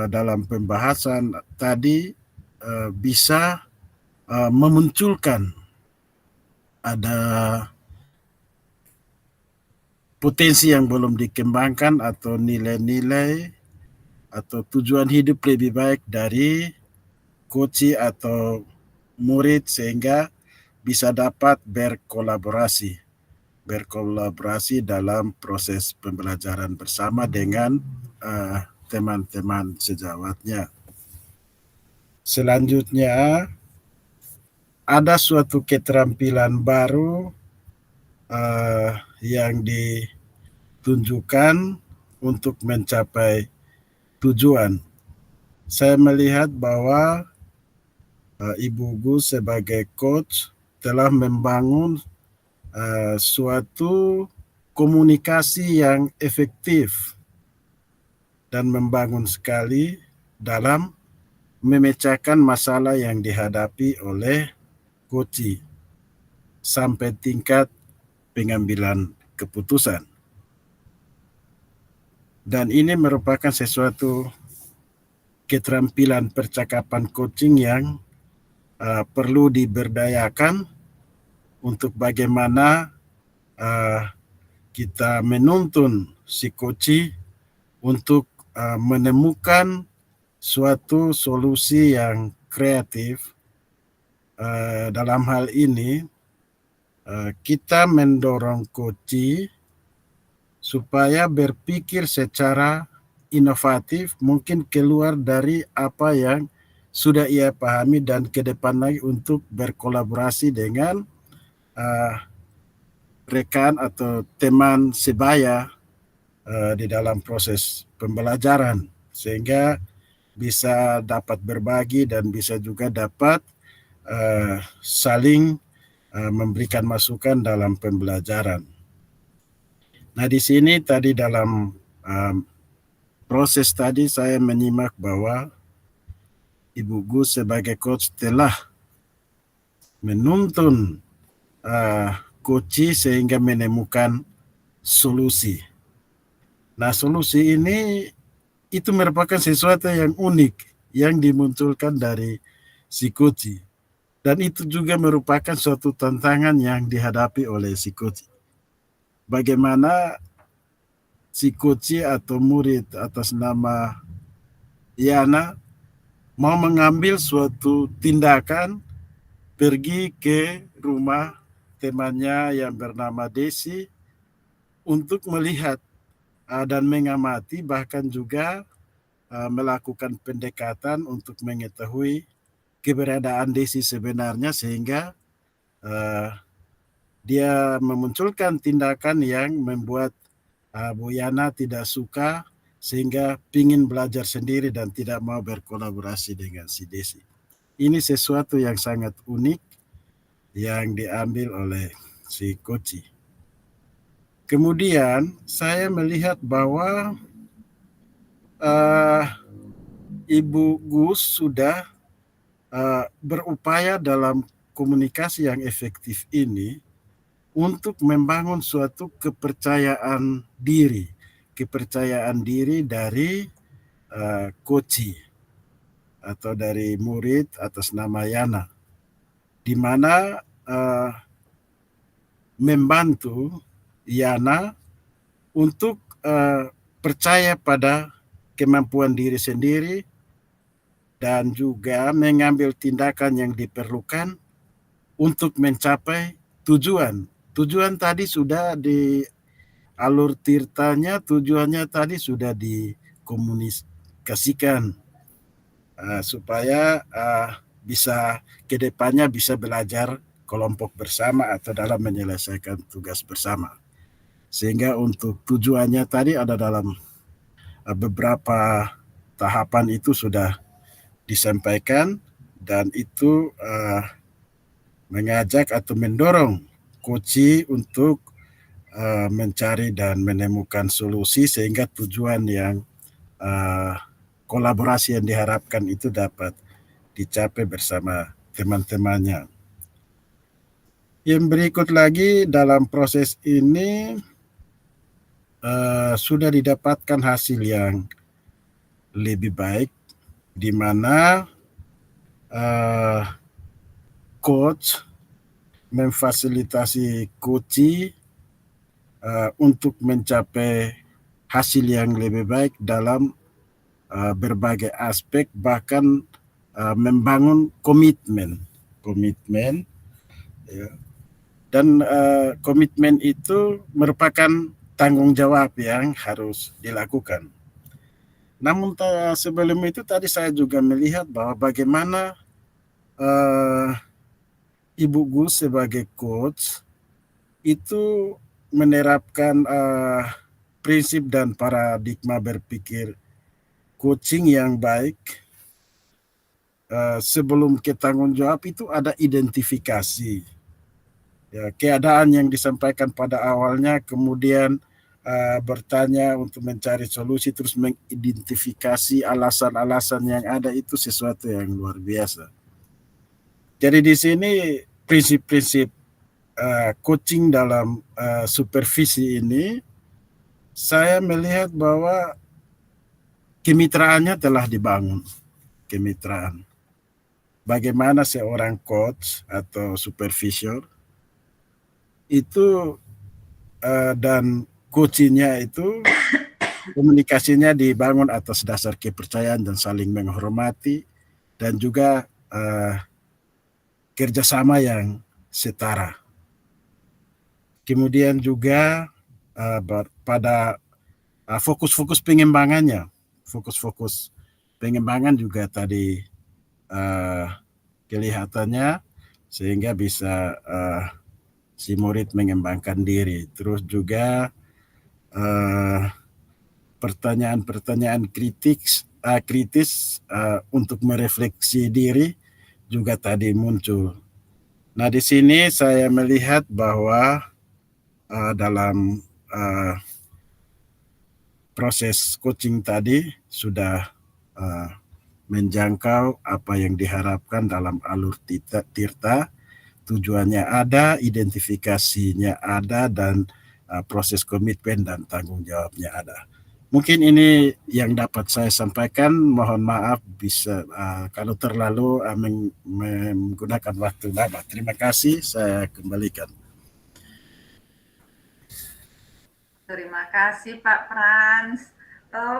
dalam pembahasan tadi bisa memunculkan ada potensi yang belum dikembangkan atau nilai-nilai atau tujuan hidup lebih baik dari coach atau murid, sehingga bisa dapat berkolaborasi dalam proses pembelajaran bersama dengan teman-teman sejawatnya. Selanjutnya ada suatu keterampilan baru yang ditunjukkan untuk mencapai tujuan. Saya melihat bahwa Ibu Gus sebagai coach telah membangun suatu komunikasi yang efektif dan membangun sekali dalam memecahkan masalah yang dihadapi oleh coachee sampai tingkat pengambilan keputusan. Dan ini merupakan sesuatu keterampilan percakapan coaching yang perlu diberdayakan untuk bagaimana kita menuntun si coachee untuk menemukan suatu solusi yang kreatif. Dalam hal ini kita mendorong coachee supaya berpikir secara inovatif, mungkin keluar dari apa yang sudah ia pahami dan ke depan lagi untuk berkolaborasi dengan rekan atau teman sebaya di dalam proses pembelajaran, sehingga bisa dapat berbagi dan bisa juga dapat saling memberikan masukan dalam pembelajaran. Nah, di sini tadi dalam proses tadi saya menyimak bahwa Ibu Gus sebagai coach telah menuntun coachee sehingga menemukan solusi. Nah, solusi ini itu merupakan sesuatu yang unik yang dimunculkan dari si coachee, dan itu juga merupakan suatu tantangan yang dihadapi oleh si coachee. Bagaimana si coachee atau murid atas nama Yana mau mengambil suatu tindakan pergi ke rumah temannya yang bernama Desi untuk melihat dan mengamati, bahkan juga melakukan pendekatan untuk mengetahui keberadaan Desi sebenarnya, sehingga dia memunculkan tindakan yang membuat Bu Yana tidak suka, sehingga ingin belajar sendiri dan tidak mau berkolaborasi dengan si Desi. Ini sesuatu yang sangat unik yang diambil oleh si Koci. Kemudian saya melihat bahwa Ibu Gus sudah berupaya dalam komunikasi yang efektif ini untuk membangun suatu kepercayaan diri dari Koci atau dari murid atas nama Yana, di mana membantu Yana untuk percaya pada kemampuan diri sendiri dan juga mengambil tindakan yang diperlukan untuk mencapai tujuan. Tujuan tadi sudah di alur tirtanya, tujuannya tadi sudah dikomunikasikan supaya bisa kedepannya bisa belajar kelompok bersama atau dalam menyelesaikan tugas bersama. Sehingga untuk tujuannya tadi ada dalam beberapa tahapan itu sudah disampaikan, dan itu mengajak atau mendorong Koci untuk mencari dan menemukan solusi sehingga tujuan yang kolaborasi yang diharapkan itu dapat dicapai bersama teman-temannya. Yang berikut lagi dalam proses ini sudah didapatkan hasil yang lebih baik, di mana coach memfasilitasi Koci untuk mencapai hasil yang lebih baik dalam berbagai aspek, bahkan membangun komitmen ya. Dan komitmen itu merupakan tanggung jawab yang harus dilakukan. Namun sebelum itu tadi saya juga melihat bahwa bagaimana Ibu Gus sebagai coach itu menerapkan prinsip dan paradigma berpikir coaching yang baik. Sebelum ke tanggung jawab itu ada identifikasi. Ya, keadaan yang disampaikan pada awalnya, kemudian bertanya untuk mencari solusi, terus mengidentifikasi alasan-alasan yang ada, itu sesuatu yang luar biasa. Jadi di sini prinsip-prinsip coaching dalam supervisi ini, saya melihat bahwa kemitraannya telah dibangun. Kemitraan. Bagaimana seorang coach atau supervisor itu dan coachingnya itu komunikasinya dibangun atas dasar kepercayaan dan saling menghormati, dan juga kerjasama yang setara. Kemudian juga pada fokus-fokus pengembangannya, fokus-fokus pengembangan juga tadi kelihatannya, sehingga bisa si murid mengembangkan diri. Terus juga pertanyaan-pertanyaan kritis untuk merefleksi diri juga tadi muncul. Nah, di sini saya melihat bahwa dalam proses coaching tadi sudah menjangkau apa yang diharapkan dalam alur tirta. Tujuannya ada, identifikasinya ada, dan proses komitmen dan tanggung jawabnya ada. Mungkin ini yang dapat saya sampaikan. Mohon maaf bisa kalau terlalu menggunakan waktu lama. Terima kasih, saya kembalikan. Terima kasih Pak Frans.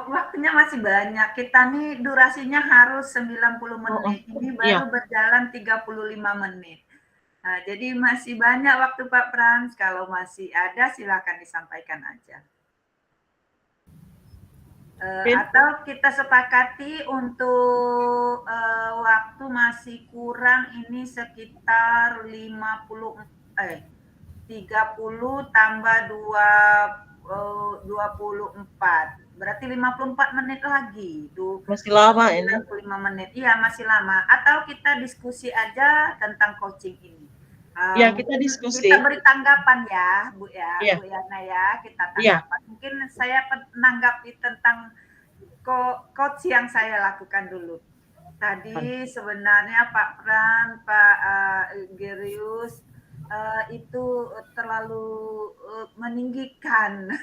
Waktunya masih banyak. Kita nih durasinya harus 90 menit. Ini baru berjalan 35 menit. Nah, jadi masih banyak waktu Pak Frans. Kalau masih ada silakan disampaikan aja. Atau kita sepakati untuk waktu masih kurang ini sekitar 30 tambah 24. Berarti 54 menit lagi. Masih lama ini. 95 menit. Iya, masih lama. Atau kita diskusi aja tentang coaching ini. Ya, kita diskusi. Kita beri tanggapan ya, Bu ya, Iya. Bu Yana ya, kita tanggapan. Mungkin saya menanggapi tentang coach yang saya lakukan dulu. Tadi sebenarnya Pak Pran, Pak Gerius itu terlalu meninggikan.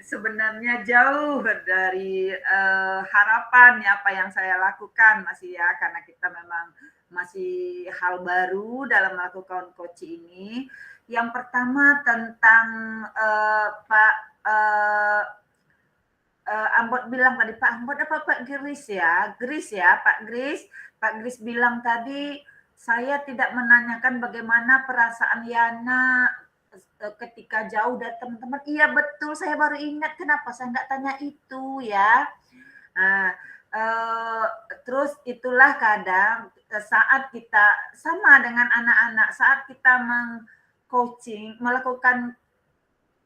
Sebenarnya jauh dari harapan ya apa yang saya lakukan masih ya, karena kita memang masih hal baru dalam melakukan coaching ini. Yang pertama tentang Pak Ambot bilang tadi, Pak Ambot apa Pak Gris ya? Gris ya, Pak Gris. Pak Gris bilang tadi, saya tidak menanyakan bagaimana perasaan Yana ketika jauh dari teman-teman. Iya betul, saya baru ingat kenapa saya nggak tanya itu ya. Nah, terus itulah kadang saat kita sama dengan anak-anak, saat kita melakukan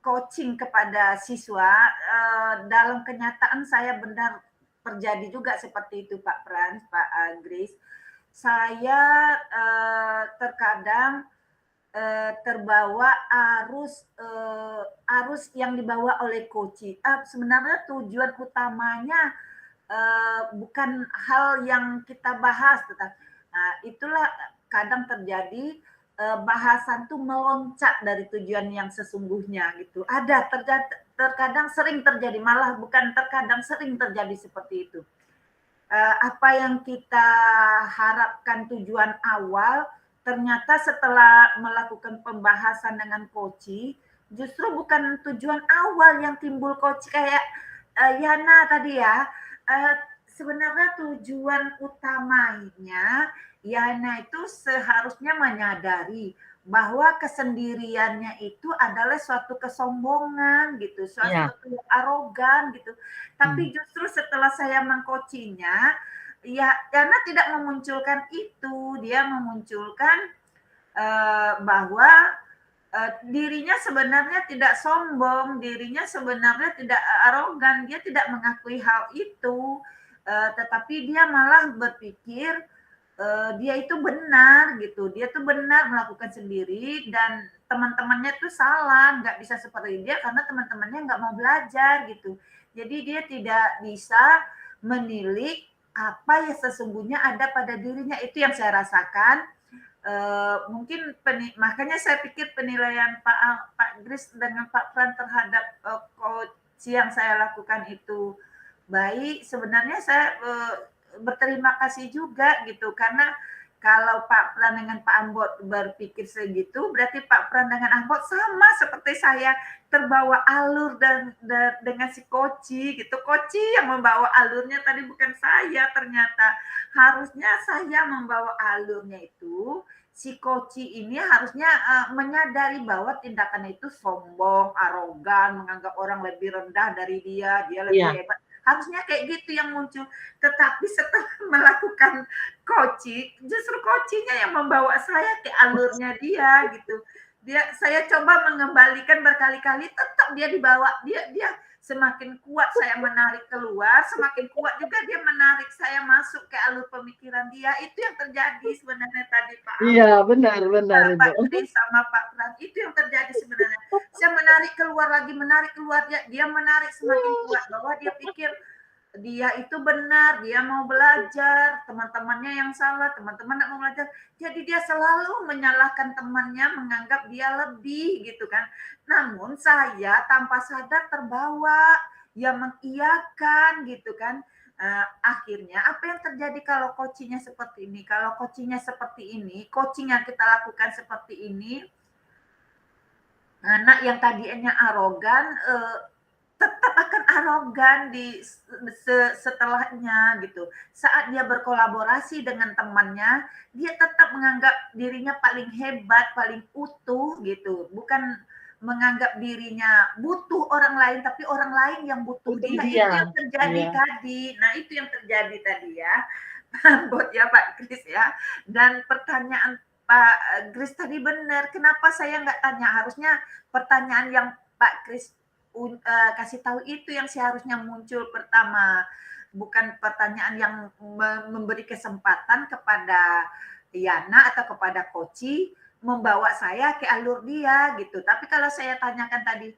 coaching kepada siswa, dalam kenyataan saya benar terjadi juga seperti itu Pak Frans, Pak Gris. Saya terkadang terbawa arus yang dibawa oleh coaching. Sebenarnya tujuan utamanya bukan hal yang kita bahas, itulah kadang terjadi bahasan tuh meloncat dari tujuan yang sesungguhnya gitu. Ada terkadang sering terjadi, malah bukan terkadang sering terjadi seperti itu. Apa yang kita harapkan tujuan awal, ternyata setelah melakukan pembahasan dengan coach, justru bukan tujuan awal yang timbul coach kayak Yana tadi ya. Sebenarnya tujuan utamanya Yana itu seharusnya menyadari bahwa kesendiriannya itu adalah suatu kesombongan gitu, suatu arogan gitu. Tapi justru setelah saya mengcoachingnya, ya Yana tidak memunculkan itu, dia memunculkan bahwa dirinya sebenarnya tidak sombong, dirinya sebenarnya tidak arogan, dia tidak mengakui hal itu, tetapi dia malah berpikir dia itu benar gitu, dia tuh benar melakukan sendiri dan teman-temannya tuh salah, nggak bisa seperti dia karena teman-temannya nggak mau belajar gitu. Jadi dia tidak bisa menilik apa yang sesungguhnya ada pada dirinya, itu yang saya rasakan. Mungkin makanya saya pikir penilaian Pak Gris dengan Pak Fran terhadap coach yang saya lakukan itu baik. Sebenarnya saya berterima kasih juga gitu, karena kalau Pak Pran dengan Pak Ambot berpikir segitu, berarti Pak Pran dengan Ambot sama seperti saya, terbawa alur dan dengan si Koci gitu. Koci yang membawa alurnya tadi, bukan saya. Ternyata harusnya saya membawa alurnya itu. Si Koci ini harusnya menyadari bahwa tindakannya itu sombong, arogan, menganggap orang lebih rendah dari dia lebih hebat. Harusnya kayak gitu yang muncul. Tetapi setelah melakukan coaching, justru coachingnya yang membawa saya ke alurnya dia gitu. Saya coba mengembalikan berkali-kali, tetap dia dibawa, dia semakin kuat saya menarik keluar, semakin kuat juga dia menarik saya masuk ke alur pemikiran dia. Itu yang terjadi sebenarnya tadi Pak. Iya, benar. Pak Gris sama Pak Pran, itu yang terjadi sebenarnya. Saya menarik keluar lagi, dia menarik semakin kuat, bahwa dia pikir dia itu benar, dia mau belajar, teman-temannya yang salah, teman-teman nggak mau belajar. Jadi dia selalu menyalahkan temannya, menganggap dia lebih gitu kan. Namun saya tanpa sadar terbawa, ya mengiyakan gitu kan. Akhirnya apa yang terjadi kalau coachingnya seperti ini? Kalau coachingnya seperti ini, coaching yang kita lakukan seperti ini, anak yang tadinya arogan tetap akan arogan setelahnya gitu. Saat dia berkolaborasi dengan temannya, dia tetap menganggap dirinya paling hebat, paling utuh gitu. Bukan menganggap dirinya butuh orang lain, tapi orang lain yang butuh dia. Itu yang terjadi tadi. Nah, itu yang terjadi tadi ya. Buat ya Pak Kris ya. Dan pertanyaan Pak Kris tadi benar. Kenapa saya nggak tanya? Harusnya pertanyaan yang Pak Kris kasih tahu itu yang seharusnya muncul pertama. Bukan pertanyaan yang memberi kesempatan kepada Yana atau kepada Koci membawa saya ke alur dia gitu. Tapi kalau saya tanyakan tadi,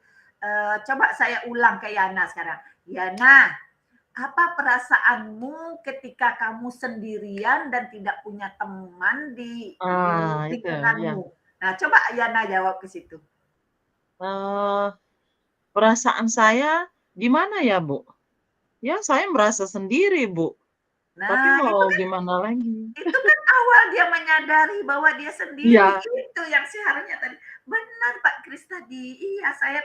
coba saya ulang ke Yana sekarang. Yana, apa perasaanmu ketika kamu sendirian dan tidak punya teman di lingkunganmu? Nah, coba Yana jawab ke situ. Perasaan saya gimana ya, Bu? Ya, saya merasa sendiri, Bu. Nah, tapi mau itu kan, gimana lagi? Itu kan awal dia menyadari bahwa dia sendiri. Iya. Itu yang seharusnya tadi. Benar Pak Kris tadi. Iya, saya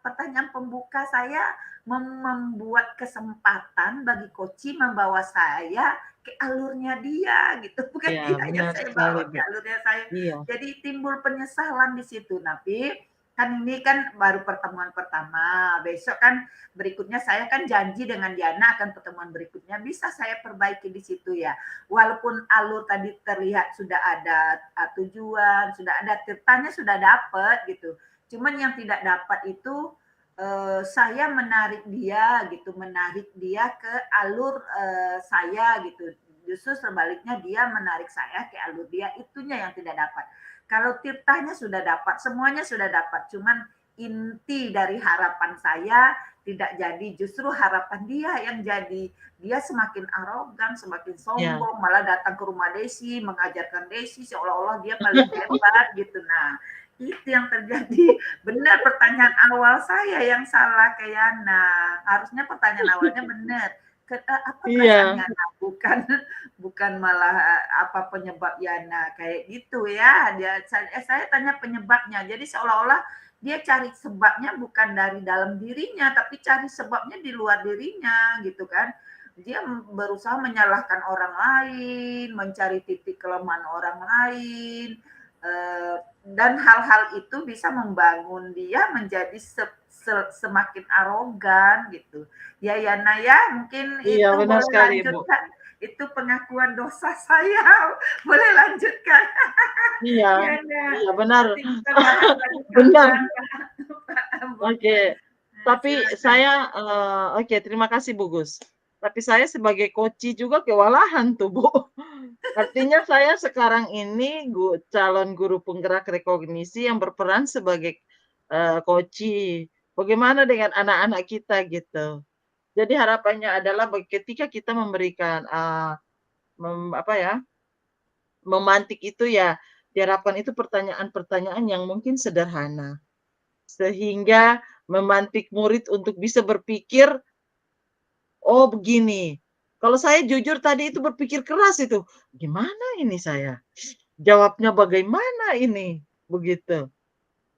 pertanyaan pembuka saya membuat kesempatan bagi Koci membawa saya ke alurnya dia gitu, bukan Iya, dia yang saya bawa ke alurnya saya. Iya. Jadi timbul penyesalan di situ. Tapi kan ini kan baru pertemuan pertama. Besok kan berikutnya saya kan janji dengan Diana akan pertemuan berikutnya bisa saya perbaiki di situ ya. Walaupun alur tadi terlihat sudah ada tujuan, sudah ada tirtanya sudah dapat gitu. Cuman yang tidak dapat itu saya menarik dia gitu, menarik dia ke alur saya gitu. Justru sebaliknya dia menarik saya ke alur dia, itunya yang tidak dapat. Kalau tirtanya sudah dapat, semuanya sudah dapat, cuman inti dari harapan saya tidak jadi, justru harapan dia yang jadi. Dia semakin arogan, semakin sombong, malah datang ke rumah Desi, mengajarkan Desi seolah-olah dia paling hebat gitu. Nah, itu yang terjadi. Benar pertanyaan awal saya yang salah ke Yana. Harusnya pertanyaan awalnya benar. Apa perasaan Yana? Bukan malah apa penyebab Yana kayak gitu ya. Saya tanya penyebabnya. Jadi seolah-olah dia cari sebabnya bukan dari dalam dirinya, tapi cari sebabnya di luar dirinya gitu kan. Dia berusaha menyalahkan orang lain, mencari titik kelemahan orang lain, dan hal-hal itu bisa membangun dia menjadi semakin arogan gitu. Ya Yana ya, mungkin iya, itu boleh sekali, lanjutkan. Bu. Itu pengakuan dosa saya. Boleh lanjutkan. Iya, Yana. Iya benar. Benar. Oke. Tapi saya oke, terima kasih Bu Gus. Tapi saya sebagai Koci juga kewalahan tuh Bu. Artinya saya sekarang ini calon guru penggerak rekognisi yang berperan sebagai Koci. Bagaimana dengan anak-anak kita gitu. Jadi harapannya adalah ketika kita memberikan memantik itu ya, diharapkan itu pertanyaan-pertanyaan yang mungkin sederhana. Sehingga memantik murid untuk bisa berpikir, oh begini. Kalau saya jujur tadi itu berpikir keras itu, gimana ini saya? Jawabnya bagaimana ini? Begitu.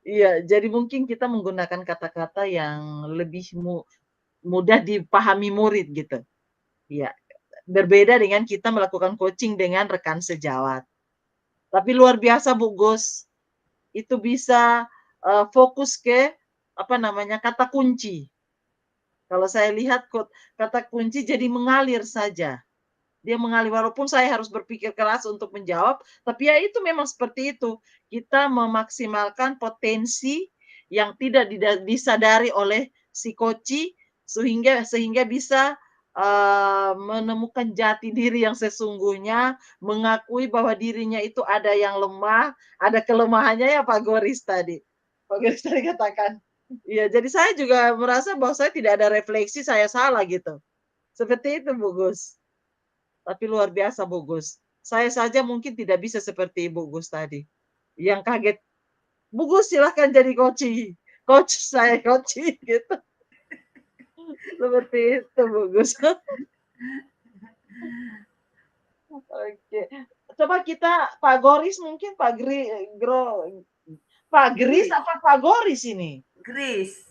Iya, jadi mungkin kita menggunakan kata-kata yang lebih mudah dipahami murid gitu. Iya, berbeda dengan kita melakukan coaching dengan rekan sejawat. Tapi luar biasa Bu Gus, itu bisa fokus ke kata kunci. Kalau saya lihat kata kunci jadi mengalir saja. Dia mengalir walaupun saya harus berpikir keras untuk menjawab, tapi ya itu memang seperti itu. Kita memaksimalkan potensi yang tidak disadari oleh si Koci sehingga bisa menemukan jati diri yang sesungguhnya, mengakui bahwa dirinya itu ada yang lemah, ada kelemahannya ya Pak Goris tadi. Pak Goris tadi katakan. Iya, jadi saya juga merasa bahwa saya tidak ada refleksi saya salah gitu. Seperti itu Bu Gus. Tapi luar biasa Bu Gus. Saya saja mungkin tidak bisa seperti Ibu Gus tadi. Yang kaget, Bu Gus silahkan jadi Koci. Coach saya Koci gitu. Seperti itu Bu Gus. Oke. Coba kita Pak Goris mungkin Pak Gris apa Pak Goris ini? Gris.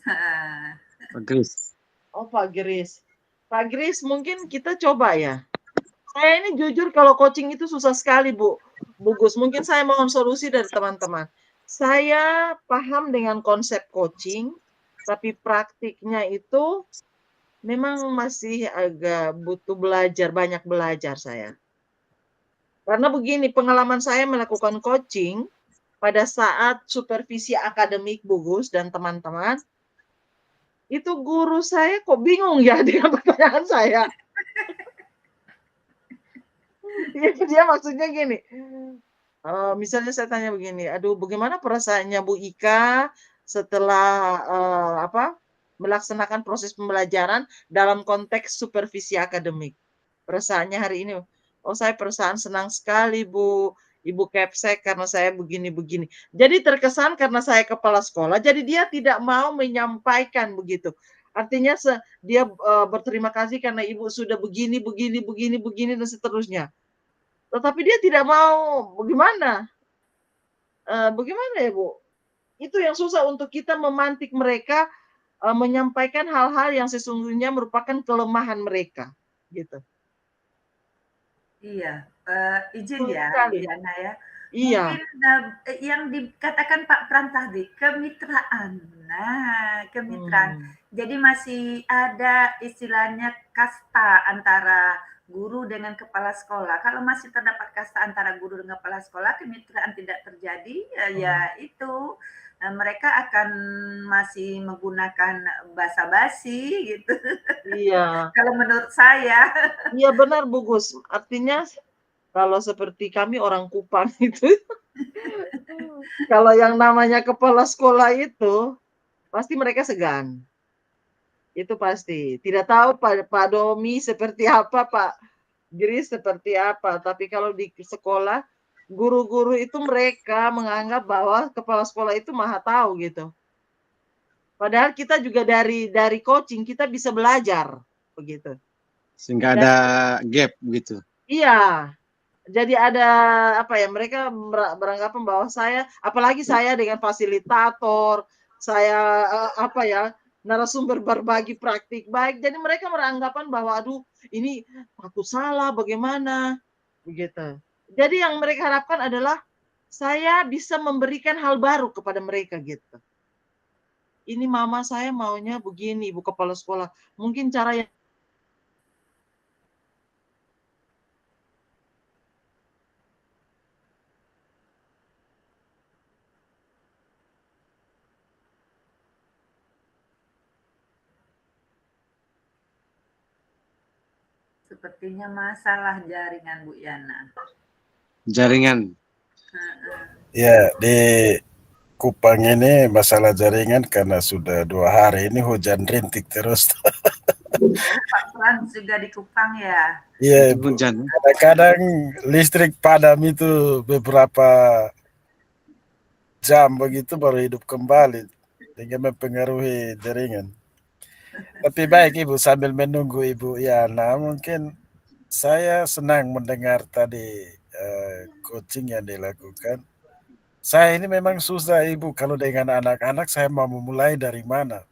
Pak Gris. Oh Pak Gris. Pak Gris mungkin kita coba ya. Saya ini jujur kalau coaching itu susah sekali Bu Gus. Mungkin saya mohon solusi dari teman-teman. Saya paham dengan konsep coaching, tapi praktiknya itu memang masih agak butuh belajar, banyak belajar saya. Karena begini, pengalaman saya melakukan coaching pada saat supervisi akademik Bu Gus dan teman-teman, itu guru saya kok bingung ya dengan pertanyaan saya. Dia maksudnya gini, misalnya saya tanya begini, "Aduh bagaimana perasaannya Bu Ika setelah, melaksanakan proses pembelajaran dalam konteks supervisi akademik? Perasaannya hari ini?" "Oh saya perasaan senang sekali Bu, Ibu Kepsek karena saya begini-begini." Jadi terkesan karena saya kepala sekolah, jadi dia tidak mau menyampaikan begitu. Artinya dia, berterima kasih karena Ibu sudah begini begini begini begini dan seterusnya. Tetapi dia tidak mau, bagaimana? Bagaimana ya, Bu? Itu yang susah untuk kita memantik mereka, menyampaikan hal-hal yang sesungguhnya merupakan kelemahan mereka, gitu. Iya, izin Sulit ya, Bu sekali. Yana ya. Iya. Mungkin, yang dikatakan Pak Pran tadi, kemitraan. Nah, kemitraan. Hmm. Jadi masih ada istilahnya kasta antara guru dengan kepala sekolah. Kalau masih terdapat kasta antara guru dengan kepala sekolah, kemitraan tidak terjadi, ya itu, mereka akan masih menggunakan basa-basi gitu, Iya. kalau menurut saya. Iya benar, Bu Gus. Artinya kalau seperti kami orang Kupang itu, kalau yang namanya kepala sekolah itu, pasti mereka segan. Itu pasti. Tidak tahu Pak Domi seperti apa, Pak Gris seperti apa, tapi kalau di sekolah, guru-guru itu mereka menganggap bahwa kepala sekolah itu maha tahu gitu. Padahal kita juga dari coaching kita bisa belajar, begitu. Sehingga Dan ada gap gitu. iya, jadi ada apa ya, mereka beranggapan bahwa saya apalagi saya dengan fasilitator, saya, apa ya, narasumber berbagi praktik baik, jadi mereka beranggapan bahwa, "Aduh, ini aku salah bagaimana?" Begitu. Jadi yang mereka harapkan adalah saya bisa memberikan hal baru kepada mereka gitu. "Ini mama saya maunya begini, Ibu Kepala Sekolah, mungkin cara yang." Sepertinya masalah jaringan Bu Yana. Jaringan. Ya, di Kupang ini masalah jaringan karena sudah 2 hari ini hujan rintik terus. Oh, Pak Pran juga di Kupang ya? Iya, Itu Bu. hujan. Kadang-kadang listrik padam itu beberapa jam begitu baru hidup kembali, sehingga mempengaruhi jaringan. Tapi baik Ibu, sambil menunggu Ibu Yana, mungkin saya senang mendengar tadi coaching yang dilakukan. Saya ini memang susah Ibu, kalau dengan anak-anak saya mau memulai dari mana.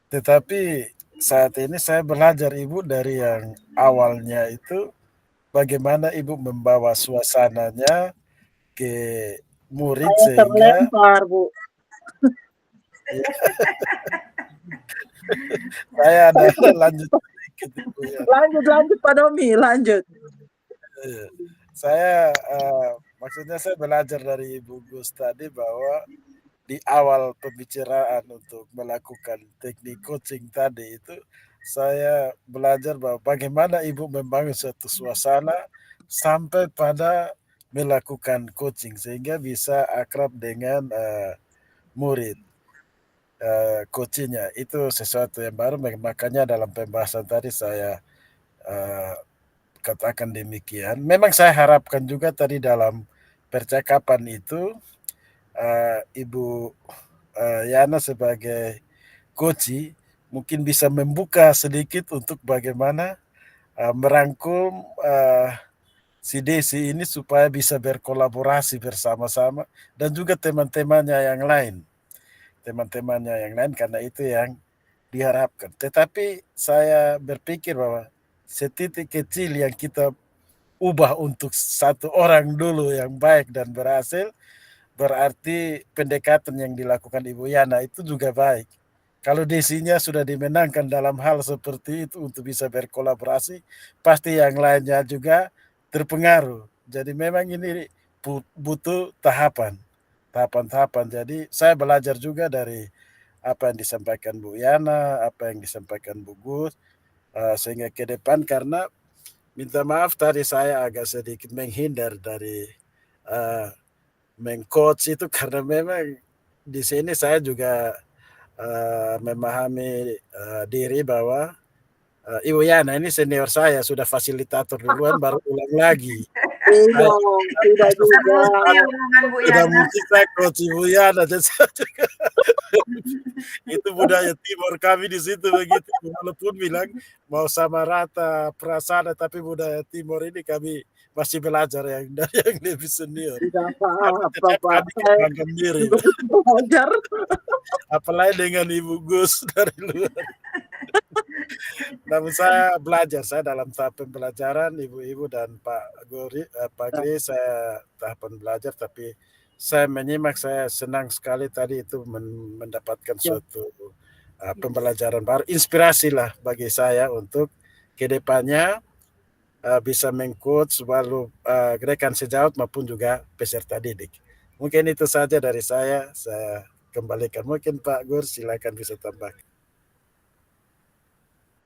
Tetapi saat ini saya belajar Ibu dari yang awalnya itu bagaimana Ibu membawa suasananya ke murid Saya sehingga terlempar, Bu. saya ada lanjut sedikit Ibu ya. Lanjut Pak Domi, lanjut. Saya maksudnya saya belajar dari Ibu Gus tadi bahwa di awal pembicaraan untuk melakukan teknik coaching tadi itu saya belajar bahwa bagaimana Ibu membangun suatu suasana sampai pada melakukan coaching sehingga bisa akrab dengan murid coachingnya. Itu sesuatu yang baru, makanya dalam pembahasan tadi saya katakan demikian. Memang saya harapkan juga tadi dalam percakapan itu Ibu Yana sebagai coach mungkin bisa membuka sedikit untuk bagaimana merangkum si Desi ini supaya bisa berkolaborasi bersama-sama dan juga teman-temannya yang lain. Teman-temannya yang lain karena itu yang diharapkan. Tetapi saya berpikir bahwa setitik kecil yang kita ubah untuk satu orang dulu yang baik dan berhasil, berarti pendekatan yang dilakukan Ibu Yana itu juga baik. Kalau Desinya sudah dimenangkan dalam hal seperti itu untuk bisa berkolaborasi, pasti yang lainnya juga terpengaruh. Jadi memang ini butuh tahapan-tahapan. Jadi saya belajar juga dari apa yang disampaikan Bu Yana, apa yang disampaikan Bu Gus, sehingga ke depan, karena minta maaf tadi saya agak sedikit menghindar dari mengcoach itu karena memang di sini saya juga memahami diri bahwa Ibu Yana ini senior saya, sudah fasilitator duluan baru ulang lagi. Tidak, tidak juga. Terbukti omongan Bu Sudah Yana. mungkin saya coach Ibu Yana, jadi saya juga itu budaya timur kami di situ begitu. Walaupun bilang mau sama rata perasaan, tapi budaya timur ini kami masih belajar yang dari yang lebih senior. Tidak Tapi apa-apa, tetap Pak. kami kembangkan diri. Juga belajar. Apalagi dengan Ibu Gus dari luar. Namun saya belajar, saya dalam tahap pembelajaran, Ibu-ibu dan Pak Gri, saya tahapan belajar, tapi saya menyimak, saya senang sekali tadi itu mendapatkan suatu pembelajaran baru, inspirasi lah bagi saya untuk kedepannya bisa mengcoach walau gerakan sejauh maupun juga peserta didik. Mungkin itu saja dari saya kembalikan. Mungkin Pak Gur silakan bisa tambah.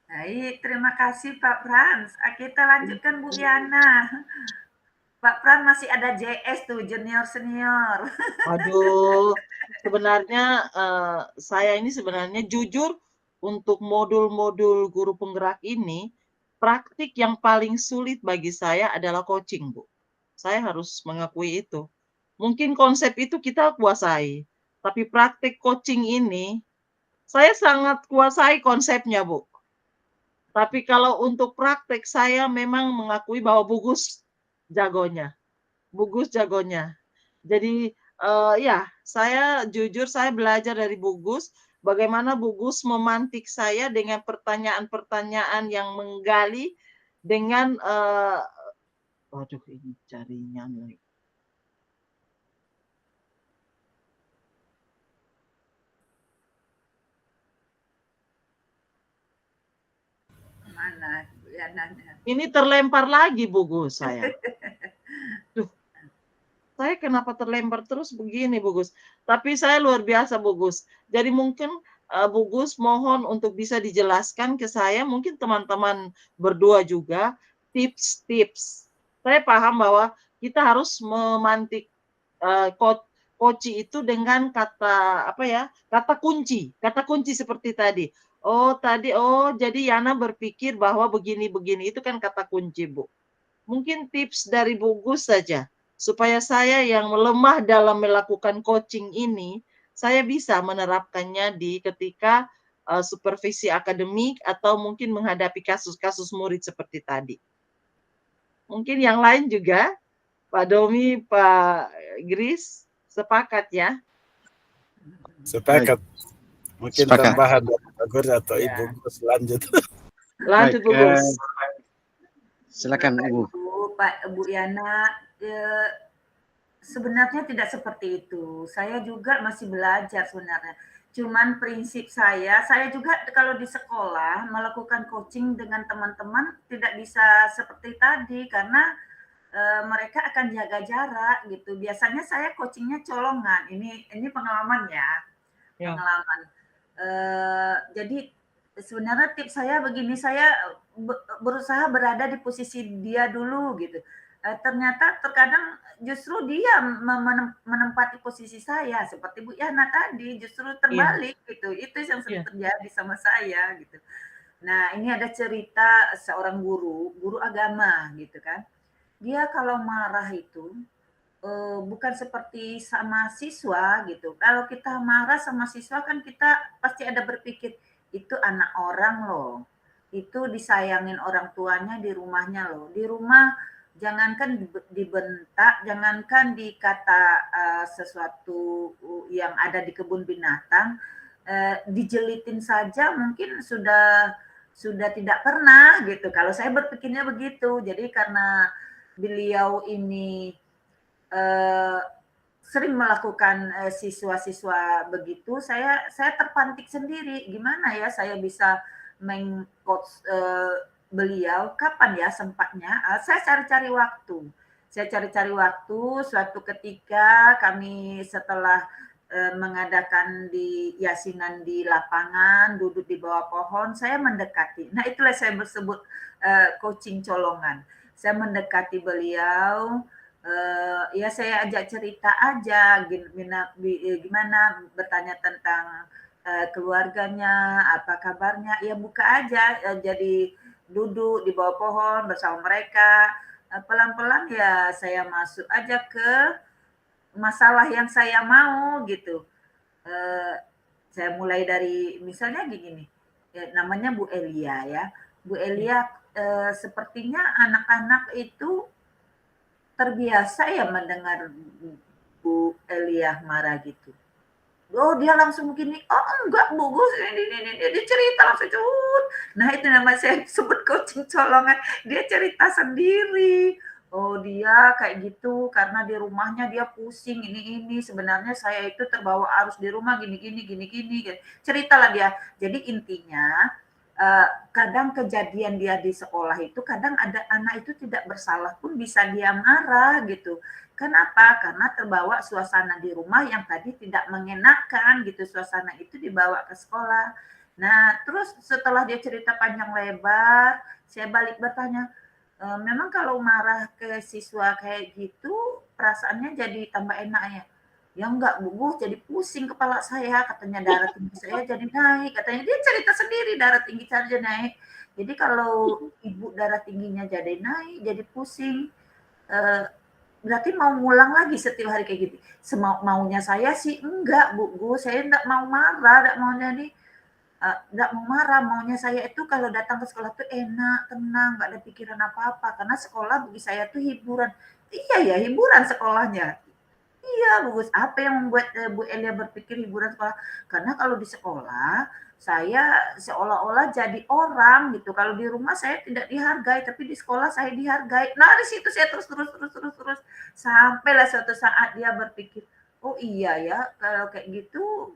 Baik, terima kasih Pak Frans. Kita lanjutkan Bu Yana. Pak Frans masih ada JS tuh, junior senior. Aduh, sebenarnya saya ini sebenarnya jujur untuk modul-modul guru penggerak ini, praktik yang paling sulit bagi saya adalah coaching, Bu. Saya harus mengakui itu. Mungkin konsep itu kita kuasai, tapi praktik coaching ini saya sangat kuasai konsepnya, Bu. Tapi kalau untuk praktek saya memang mengakui bahwa Bugus jagonya. Bugus jagonya. Jadi ya, saya jujur saya belajar dari Bugus bagaimana Bugus memantik saya dengan pertanyaan-pertanyaan yang menggali dengan waduh ini jaringan lagi. Mana Bu Yana? Ini terlempar lagi Bugus saya. Duh, saya kenapa terlempar terus begini Bugus? Tapi saya luar biasa Bugus. Jadi mungkin Bugus mohon untuk bisa dijelaskan ke saya, mungkin teman-teman berdua juga, tips-tips. Saya paham bahwa kita harus memantik koci itu dengan kata apa ya? Kata kunci seperti tadi. Jadi Yana berpikir bahwa begini-begini itu kan kata kunci, Bu. Mungkin tips dari Bugus saja supaya saya yang lemah dalam melakukan coaching ini, saya bisa menerapkannya di ketika supervisi akademik atau mungkin menghadapi kasus-kasus murid seperti tadi. Mungkin yang lain juga, Pak Domi, Pak Gris, sepakat ya? Sepakat. Mungkin Sepakat. tambahan dari Pak Gur atau Ya. Ibu Gus lanjut. Lanjut Baik, Bugus. Silakan Ibu. Bu Yana, sebenarnya tidak seperti itu. Saya juga masih belajar sebenarnya. Cuman prinsip saya juga kalau di sekolah melakukan coaching dengan teman-teman tidak bisa seperti tadi karena mereka akan jaga jarak gitu. Biasanya saya coachingnya colongan. Ini pengalaman ya. Pengalaman. Jadi sebenarnya tips saya begini, saya berusaha berada di posisi dia dulu gitu. Ternyata terkadang justru dia menempati posisi saya seperti Bu Yana tadi, justru terbalik gitu. Itu yang sering terjadi sama saya gitu. Nah, ini ada cerita seorang guru agama gitu kan. Dia kalau marah itu bukan seperti sama siswa gitu. Kalau kita marah sama siswa kan kita pasti ada berpikir itu anak orang loh. Itu disayangin orang tuanya di rumahnya loh. Di rumah jangankan dibentak, jangankan dikata sesuatu yang ada di kebun binatang, dijelitin saja mungkin sudah tidak pernah gitu. Kalau saya berpikirnya begitu. Jadi karena beliau ini sering melakukan siswa-siswa begitu, saya terpantik sendiri, gimana ya saya bisa meng-coach beliau, kapan ya sempatnya? Saya cari-cari waktu. Saya cari-cari waktu, suatu ketika kami setelah mengadakan di yasinan di lapangan, duduk di bawah pohon, saya mendekati. Nah, itulah saya bersebut coaching colongan. Saya mendekati beliau, ya saya ajak cerita aja gimana bertanya tentang keluarganya, apa kabarnya, ya buka aja, jadi duduk di bawah pohon bersama mereka, pelan-pelan ya saya masuk aja ke masalah yang saya mau gitu. Saya mulai dari misalnya gini, namanya Bu Elia ya. Bu Elia sepertinya anak-anak itu terbiasa ya mendengar Bu Elia marah gitu. Oh dia langsung gini, oh enggak Bu Gus, ini dia cerita langsung cut. Nah itu nama saya sebut coaching colongan, dia cerita sendiri. Oh dia kayak gitu karena di rumahnya dia pusing ini sebenarnya saya itu terbawa arus di rumah gini. Ceritalah dia. Jadi intinya kadang kejadian dia di sekolah itu kadang ada anak itu tidak bersalah pun bisa dia marah gitu. Kenapa? Karena terbawa suasana di rumah yang tadi tidak mengenakan gitu, suasana itu dibawa ke sekolah. Nah, terus setelah dia cerita panjang lebar, saya balik bertanya, memang kalau marah ke siswa kayak gitu perasaannya jadi tambah enak ya? Ya enggak Bu, jadi pusing kepala saya, katanya darah tinggi saya jadi naik, katanya dia cerita sendiri darah tinggi saya jadi naik. Jadi kalau ibu darah tingginya jadi naik, jadi pusing, berarti mau ngulang lagi setiap hari kayak gitu. Maunya saya sih enggak Bu, saya enggak mau marah, enggak mau jadi enggak mau marah, maunya saya itu kalau datang ke sekolah tuh enak, tenang, enggak ada pikiran apa-apa, karena sekolah bagi saya tuh hiburan. Iya ya, hiburan sekolahnya. Iya, bagus. Apa yang membuat Bu Elia berpikir hiburan sekolah? Karena kalau di sekolah saya seolah-olah jadi orang gitu. Kalau di rumah saya tidak dihargai, tapi di sekolah saya dihargai. Nah, di situ saya terus sampailah suatu saat dia berpikir, "Oh iya ya, kalau kayak gitu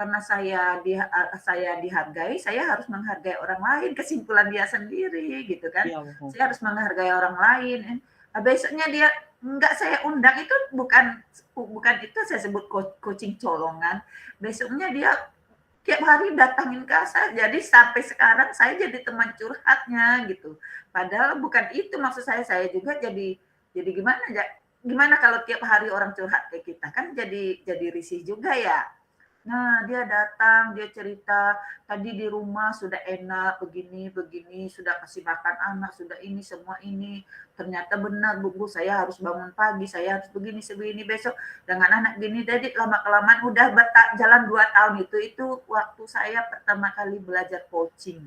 karena saya dihargai, saya harus menghargai orang lain." Kesimpulan dia sendiri gitu kan. Iya, Saya harus menghargai orang lain. Nah, besoknya dia enggak saya undang itu bukan itu saya sebut coaching colongan. Besoknya dia tiap hari datangin ke saya. Jadi sampai sekarang saya jadi teman curhatnya gitu. Padahal bukan itu maksud saya juga jadi gimana kalau tiap hari orang curhat ke kita kan jadi risih juga ya. Nah, dia datang, dia cerita, tadi di rumah sudah enak, begini, sudah kasih makan anak, sudah ini, semua ini. Ternyata benar, Bu, saya harus bangun pagi, saya harus begini, besok dengan anak gini. Jadi lama-kelamaan udah jalan 2 tahun itu waktu saya pertama kali belajar coaching.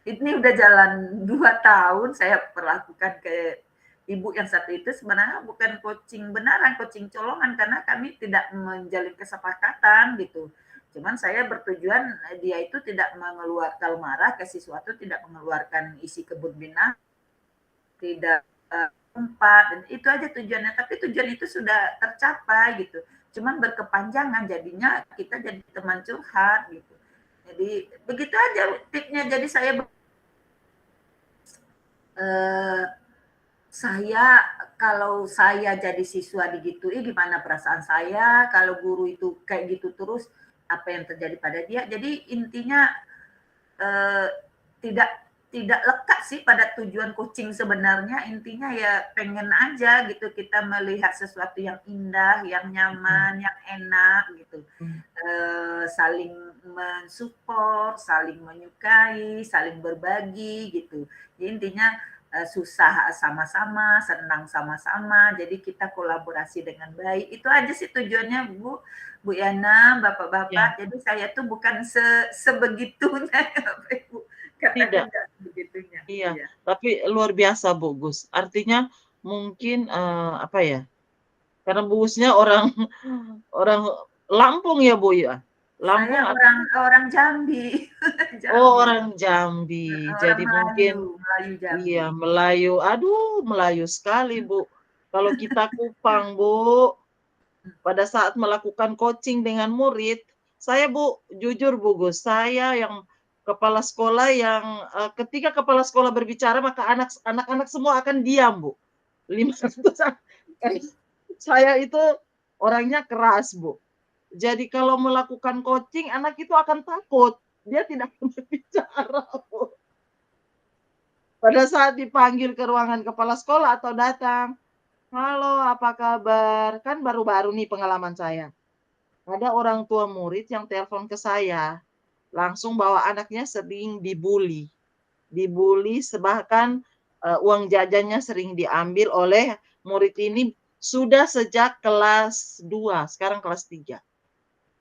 Ini udah jalan 2 tahun saya perlakukan ke ibu yang satu itu sebenarnya bukan coaching benaran, coaching colongan karena kami tidak menjalin kesepakatan gitu. Cuman saya bertujuan dia itu tidak mengeluarkan kalau marah ke sesuatu tidak mengeluarkan isi kebun binatang, tidak tempat dan itu aja tujuannya. Tapi tujuan itu sudah tercapai gitu. Cuman berkepanjangan jadinya kita jadi teman curhat gitu. Jadi begitu aja tipnya. Jadi kalau saya jadi siswa digituin gimana perasaan saya, kalau guru itu kayak gitu terus apa yang terjadi pada dia. Jadi intinya tidak lekat sih pada tujuan coaching sebenarnya, intinya ya pengen aja gitu kita melihat sesuatu yang indah, yang nyaman, yang enak gitu. Saling mensupport, saling menyukai, saling berbagi gitu. Jadi intinya susah sama-sama, senang sama-sama, jadi kita kolaborasi dengan baik. Itu aja sih tujuannya Bu Yana, Bapak-bapak. Jadi saya tuh bukan sebegitunya Ibu Tidak. katakan enggak sebegitunya. Iya, tapi luar biasa Bu Gus. Artinya mungkin apa ya? Karena Bu Gusnya orang orang Lampung ya Bu ya? Lampung Saya atau orang Jambi. Oh, Jambi. orang Jambi. Orang Jadi mungkin Melayu Jambi. iya, Melayu. Aduh, Melayu sekali Bu. Kalau kita Kupang Bu, Pada saat melakukan coaching dengan murid, saya Bu, jujur Bu Gus, saya yang kepala sekolah yang, ketika kepala sekolah berbicara maka anak-anak semua akan diam Bu. 500 saya itu orangnya keras Bu. Jadi kalau melakukan coaching anak itu akan takut, dia tidak berbicara Bu. Pada saat dipanggil ke ruangan kepala sekolah atau datang, "Halo, apa kabar?" Kan baru-baru nih pengalaman saya. Ada orang tua murid yang telepon ke saya, langsung bahwa anaknya sering dibully. Dibully bahkan, uang jajannya sering diambil oleh murid ini sudah sejak kelas 2, sekarang kelas 3.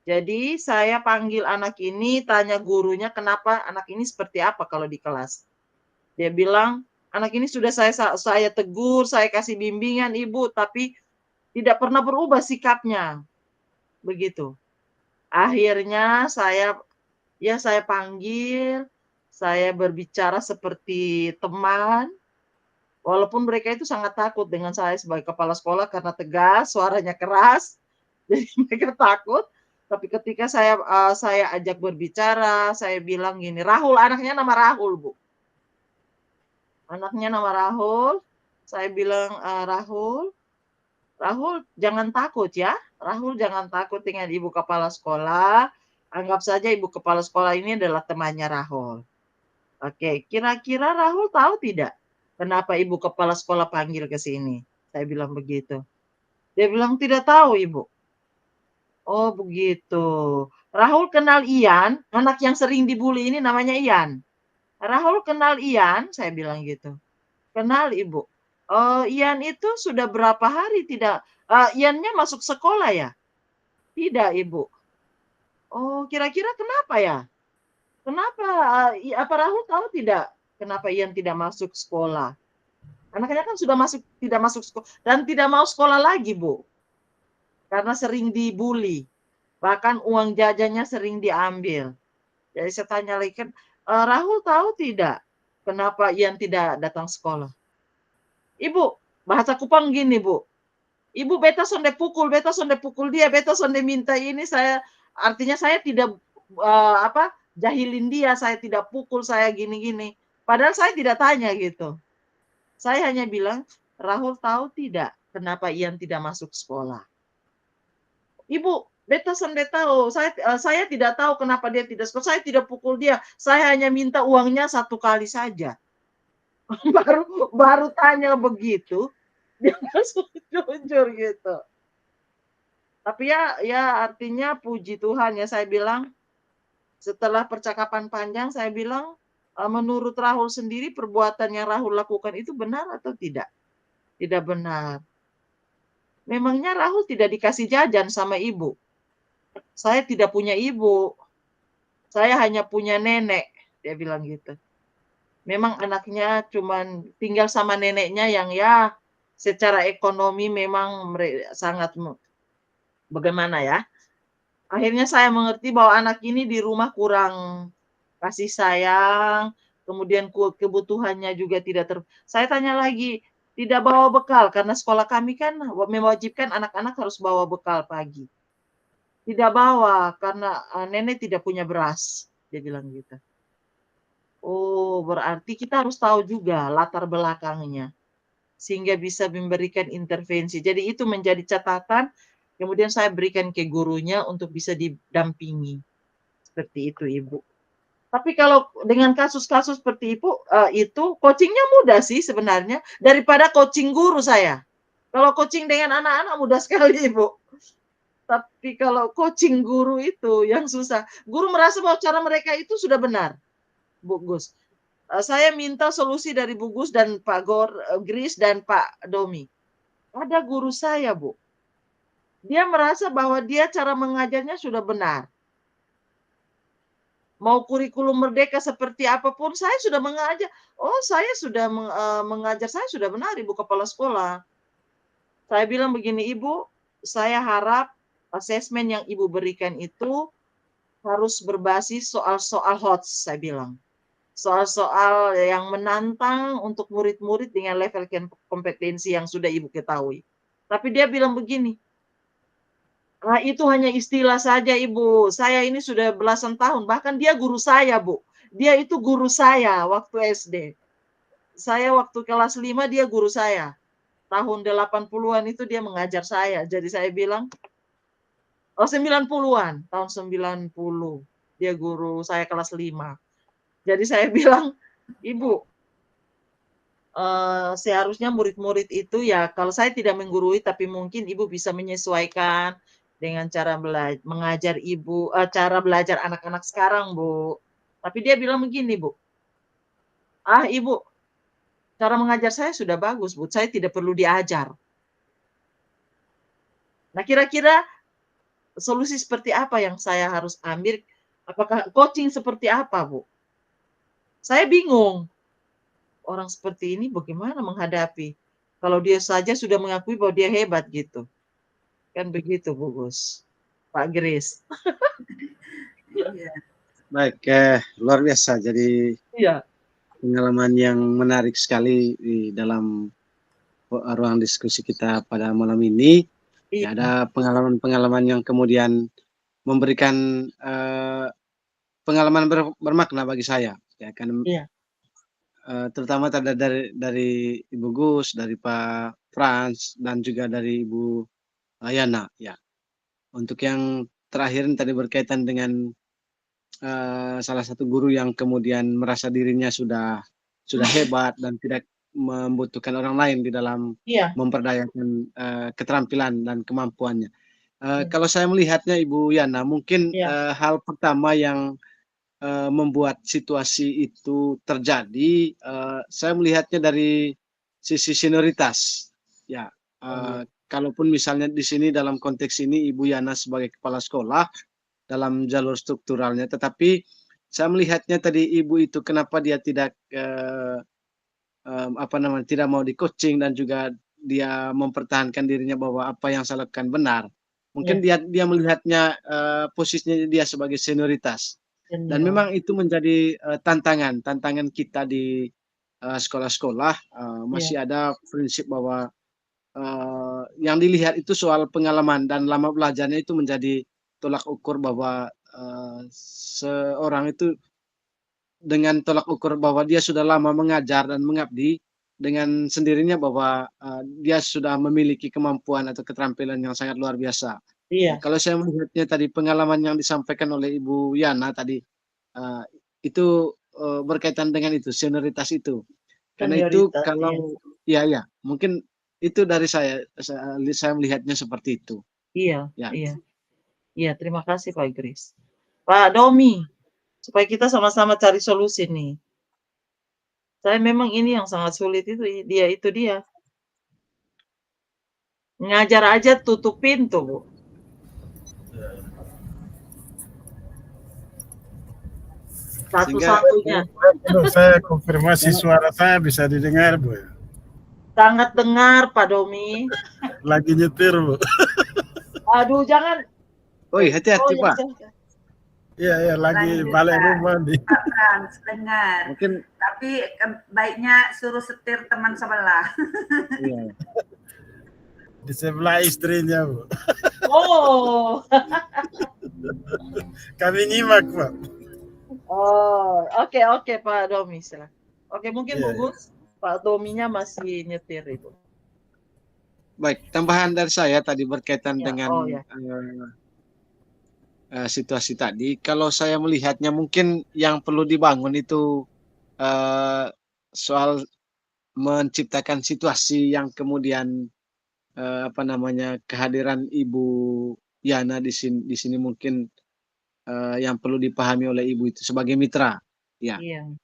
Jadi saya panggil anak ini, tanya gurunya kenapa anak ini seperti apa kalau di kelas. Dia bilang, "Anak ini sudah saya tegur, saya kasih bimbingan Ibu, tapi tidak pernah berubah sikapnya." Begitu. Akhirnya saya panggil, saya berbicara seperti teman, walaupun mereka itu sangat takut dengan saya sebagai kepala sekolah karena tegas, suaranya keras, jadi mereka takut. Tapi ketika saya ajak berbicara, saya bilang gini, Rahul, anaknya nama Rahul, Bu. Anaknya nama Rahul, saya bilang, "Rahul, Rahul jangan takut ya, Rahul jangan takut dengan ibu kepala sekolah, anggap saja ibu kepala sekolah ini adalah temannya Rahul. Oke, kira-kira Rahul tahu tidak kenapa ibu kepala sekolah panggil ke sini?" Saya bilang begitu. Dia bilang, "Tidak tahu Ibu." "Oh begitu. Rahul kenal Ian, anak yang sering dibully ini namanya Ian. Rahul kenal Ian?" Saya bilang gitu. "Kenal Ibu." "Oh, Ian itu sudah berapa hari tidak Iannya masuk sekolah ya?" "Tidak Ibu." "Oh, kira-kira kenapa ya? Kenapa, apa Rahul tahu tidak kenapa Ian tidak masuk sekolah?" Anaknya kan sudah tidak masuk sekolah dan tidak mau sekolah lagi, Bu, karena sering dibully, bahkan uang jajannya sering diambil. Jadi saya tanya lagi kan, "Rahul tahu tidak kenapa Ian tidak datang sekolah?" "Ibu," bahasa Kupang gini, Bu, "Ibu beta sonde pukul dia, beta sonde minta ini saya," artinya saya tidak, jahilin dia, saya tidak pukul, saya gini-gini. Padahal saya tidak tanya gitu. Saya hanya bilang, "Rahul tahu tidak kenapa Ian tidak masuk sekolah?" "Ibu, beta sonde tahu, saya tidak tahu kenapa dia tidak sekolah, saya tidak pukul dia, saya hanya minta uangnya 1 kali saja." Baru baru tanya begitu, dia langsung jujur gitu. Tapi ya artinya puji Tuhan ya, saya bilang setelah percakapan panjang saya bilang, "Menurut Rahul sendiri perbuatan yang Rahul lakukan itu benar atau tidak?" "Tidak benar." "Memangnya Rahul tidak dikasih jajan sama ibu?" "Saya tidak punya ibu, saya hanya punya nenek," dia bilang gitu. Memang anaknya cuman tinggal sama neneknya yang ya secara ekonomi memang sangat bagaimana ya, akhirnya saya mengerti bahwa anak ini di rumah kurang kasih sayang, kemudian kebutuhannya juga tidak saya tanya lagi, "Tidak bawa bekal?" Karena sekolah kami kan mewajibkan anak-anak harus bawa bekal pagi. "Tidak bawa karena, nenek tidak punya beras," dia bilang gitu. Oh, berarti kita harus tahu juga latar belakangnya, sehingga bisa memberikan intervensi. Jadi itu menjadi catatan, kemudian saya berikan ke gurunya untuk bisa didampingi. Seperti itu, Ibu. Tapi kalau dengan kasus-kasus seperti itu coaching-nya mudah sih sebenarnya, daripada coaching guru saya. Kalau coaching dengan anak-anak mudah sekali, Ibu. Tapi kalau coaching guru itu yang susah. Guru merasa bahwa cara mereka itu sudah benar, Bu Gus. Saya minta solusi dari Bu Gus dan Pak Gris dan Pak Domi. Ada guru saya, Bu. Dia merasa bahwa dia cara mengajarnya sudah benar. Mau kurikulum merdeka seperti apapun, saya sudah mengajar. Oh, saya sudah mengajar, saya sudah benar, Ibu Kepala Sekolah. Saya bilang begini, "Ibu, saya harap asesmen yang Ibu berikan itu harus berbasis soal-soal HOTS," saya bilang. Soal-soal yang menantang untuk murid-murid dengan level kompetensi yang sudah Ibu ketahui. Tapi dia bilang begini, Ah, itu hanya istilah saja, Ibu. Saya ini sudah belasan tahun, bahkan dia guru saya, Bu. Dia itu guru saya waktu SD. Saya waktu kelas 5 dia guru saya. Tahun 80-an itu dia mengajar saya. Jadi saya bilang, oh 90-an, tahun 90. Dia guru saya kelas 5. Jadi saya bilang, Ibu, seharusnya murid-murid itu ya kalau saya tidak menggurui tapi mungkin Ibu bisa menyesuaikan dengan cara mengajar Ibu, cara belajar anak-anak sekarang, Bu. Tapi dia bilang begini, Bu, "Ah, Ibu, cara mengajar saya sudah bagus, Bu, saya tidak perlu diajar." Nah, kira-kira solusi seperti apa yang saya harus ambil? Apakah coaching seperti apa, Bu? Saya bingung. Orang seperti ini bagaimana menghadapi? Kalau dia saja sudah mengakui bahwa dia hebat gitu. Kan begitu, Bu Gus. Pak Grace. Iya. Baik, luar biasa. Jadi Iya. pengalaman yang menarik sekali di dalam ruang diskusi kita pada malam ini. Iya. Ya, ada pengalaman-pengalaman yang kemudian memberikan pengalaman bermakna bagi saya. Ya, kan Iya. terutama dari Ibu Gus, dari Pak Frans, dan juga dari Ibu Yana. Ya, untuk yang terakhir tadi berkaitan dengan salah satu guru yang kemudian merasa dirinya sudah hebat dan tidak membutuhkan orang lain di dalam Iya. memperdayakan keterampilan dan kemampuannya. Iya. Kalau saya melihatnya Ibu Yana, mungkin Iya. hal pertama yang membuat situasi itu terjadi, saya melihatnya dari sisi senioritas. Ya, Oh, iya. kalaupun misalnya di sini dalam konteks ini Ibu Yana sebagai kepala sekolah dalam jalur strukturalnya, tetapi saya melihatnya tadi ibu itu kenapa dia tidak apa namanya, tidak mau di-coaching dan juga dia mempertahankan dirinya bahwa apa yang saya lakukan benar. Mungkin Iya. dia melihatnya posisinya dia sebagai senioritas. Dan Senior. memang itu menjadi tantangan kita di sekolah-sekolah, Iya. masih ada prinsip bahwa yang dilihat itu soal pengalaman dan lama belajarnya itu menjadi tolak ukur bahwa seorang itu dengan tolak ukur bahwa dia sudah lama mengajar dan mengabdi, dengan sendirinya bahwa dia sudah memiliki kemampuan atau keterampilan yang sangat luar biasa. Ya, Iya. kalau saya melihatnya tadi pengalaman yang disampaikan oleh Ibu Yana tadi, eee, itu berkaitan dengan itu, senioritas itu. Karena itu Senioritas. Iya. kalau ya, ya, mungkin itu dari saya melihatnya seperti itu. Iya. Ya, Iya. Iya. Terima kasih Pak Grace. Pak Domi, supaya kita sama-sama cari solusi nih. Saya memang ini yang sangat sulit itu dia. Ngajar aja tutup pintu, Bu. sehingga Satu-satunya. Kalau saya konfirmasi suara saya bisa didengar, Bu. Sangat dengar, Pak Domi. Lagi nyetir, Bu. Aduh, jangan. oi, hati-hati ya, Pak. silahkan. Iya, ya, lagi Lanjut, balik Pak. rumah nih. Pak Frans, dengar. Mungkin Tapi baiknya suruh setir teman sebelah. iya. Di sebelah istrinya, Bu. Oh. Kami nyimak, Pak. Oh, oke Pak Domi, silahkan. Oke, mungkin Iya, Bu Gus, Pak Dominya masih nyetir itu. Baik, tambahan dari saya tadi berkaitan Ya, dengan oh ya. situasi tadi, kalau saya melihatnya mungkin yang perlu dibangun itu soal menciptakan situasi yang kemudian apa namanya, kehadiran Ibu Yana di sini mungkin yang perlu dipahami oleh Ibu itu sebagai mitra. Ya, Iya.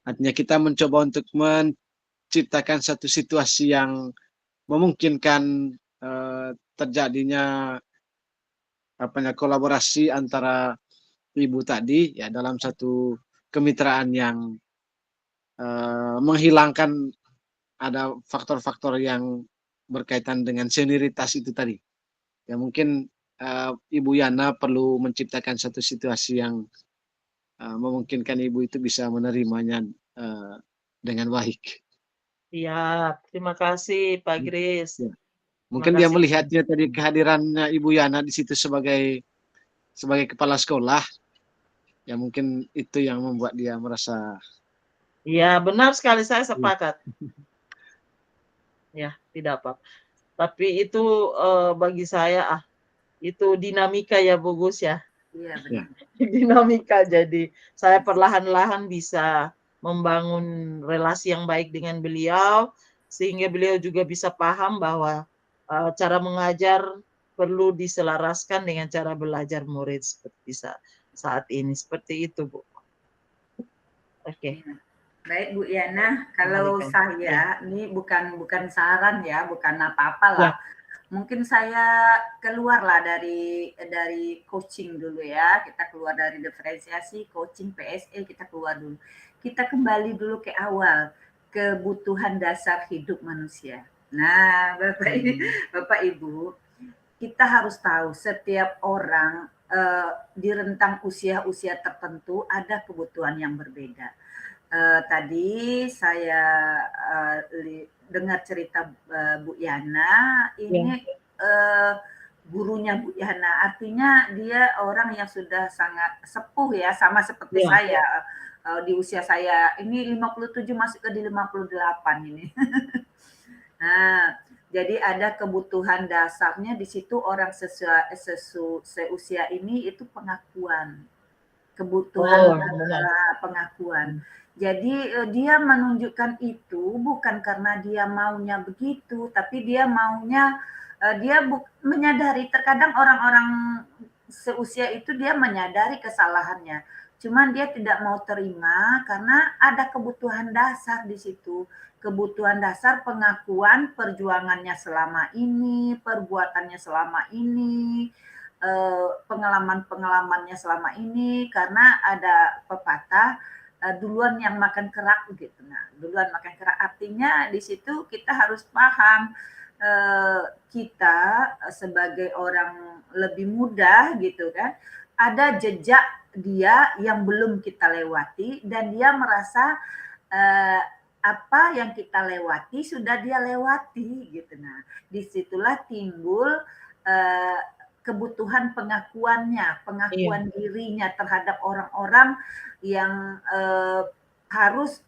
artinya kita mencoba untuk menciptakan satu situasi yang memungkinkan terjadinya apa namanya, kolaborasi antara ibu tadi ya dalam satu kemitraan yang menghilangkan ada faktor-faktor yang berkaitan dengan senioritas itu tadi. Ya mungkin Ibu Yana perlu menciptakan satu situasi yang memungkinkan ibu itu bisa menerimanya dengan baik. Siap. Terima kasih Pak Grace. Ya. Mungkin dia melihatnya tadi kehadirannya Ibu Yana di situ sebagai kepala sekolah, ya mungkin itu yang membuat dia merasa. Iya, benar sekali, saya sepakat. Ya, tidak apa. Tapi itu bagi saya itu dinamika ya Bu Gus ya. Iya benar. Dinamika, jadi saya perlahan-lahan bisa membangun relasi yang baik dengan beliau, sehingga beliau juga bisa paham bahwa cara mengajar perlu diselaraskan dengan cara belajar murid seperti saat ini. Seperti itu, Bu. Oke. Baik Bu Yana, kalau saya ini bukan saran ya, bukan apa-apa lah. Ya. Mungkin saya keluarlah dari coaching dulu ya. Kita keluar dari diferensiasi, coaching, PSE, kita keluar dulu. Kita kembali dulu ke awal, kebutuhan dasar hidup manusia. Nah, Bapak Ibu, kita harus tahu setiap orang di rentang usia-usia tertentu ada kebutuhan yang berbeda. Tadi saya dengar cerita Bu Yana, ini gurunya Bu Yana, artinya dia orang yang sudah sangat sepuh ya, sama seperti saya. Di usia saya ini 57 masuk ke di 58 ini. Nah, jadi ada kebutuhan dasarnya di situ orang seusia ini itu pengakuan. Kebutuhan pengakuan. Jadi dia menunjukkan itu bukan karena dia maunya begitu, tapi dia maunya dia menyadari, terkadang orang-orang seusia itu dia menyadari kesalahannya. Cuman dia tidak mau terima karena ada kebutuhan dasar di situ. Kebutuhan dasar pengakuan perjuangannya selama ini, perbuatannya selama ini, pengalaman-pengalamannya selama ini, karena ada pepatah duluan yang makan kerak gitu. Nah, duluan makan kerak artinya di situ kita harus paham kita sebagai orang lebih muda gitu kan, ada jejak dia yang belum kita lewati dan dia merasa apa yang kita lewati sudah dia lewati gitu. Nah, disitulah timbul kebutuhan pengakuannya, pengakuan dirinya terhadap orang-orang yang harus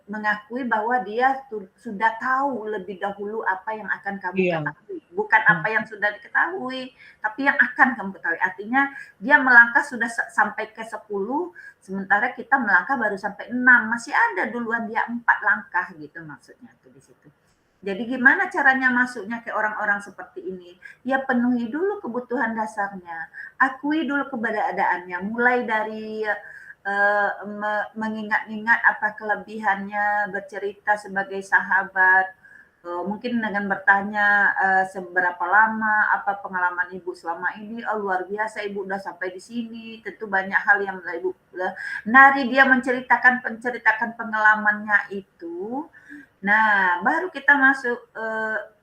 mengakui bahwa dia sudah tahu lebih dahulu apa yang akan kamu ketahui. Bukan apa yang sudah diketahui, tapi yang akan kamu ketahui. Artinya dia melangkah sudah sampai ke 10, sementara kita melangkah baru sampai 6. Masih ada duluan dia 4 langkah gitu maksudnya tuh di situ. Jadi gimana caranya masuknya ke orang-orang seperti ini? Ya penuhi dulu kebutuhan dasarnya. Akui dulu keberadaannya. Mulai dari mengingat-ingat apa kelebihannya, bercerita sebagai sahabat, mungkin dengan bertanya seberapa lama, apa pengalaman Ibu selama ini, luar biasa Ibu udah sampai di sini, tentu banyak hal yang Ibu nari dia menceritakan pengalamannya itu. Nah, baru kita masuk,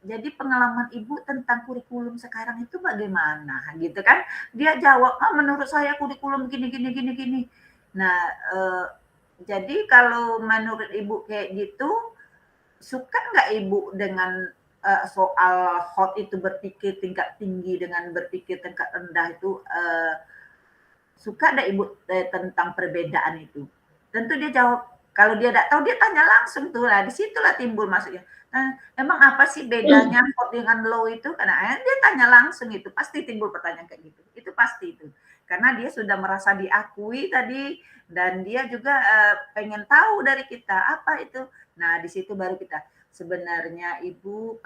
jadi pengalaman Ibu tentang kurikulum sekarang itu bagaimana gitu kan. Dia jawab, menurut saya kurikulum gini. Nah, jadi kalau menurut Ibu kayak gitu, suka nggak Ibu dengan soal hot itu berpikir tingkat tinggi dengan berpikir tingkat rendah itu, suka nggak Ibu tentang perbedaan itu? Tentu dia jawab, kalau dia tidak tahu dia tanya langsung tuh, nah disitulah timbul masuknya. Nah, emang apa sih bedanya hot dengan low itu? Karena dia tanya langsung itu, pasti timbul pertanyaan kayak gitu. Itu pasti itu. Karena dia sudah merasa diakui tadi, dan dia juga pengen tahu dari kita, apa itu? Nah, di situ baru kita, sebenarnya Ibu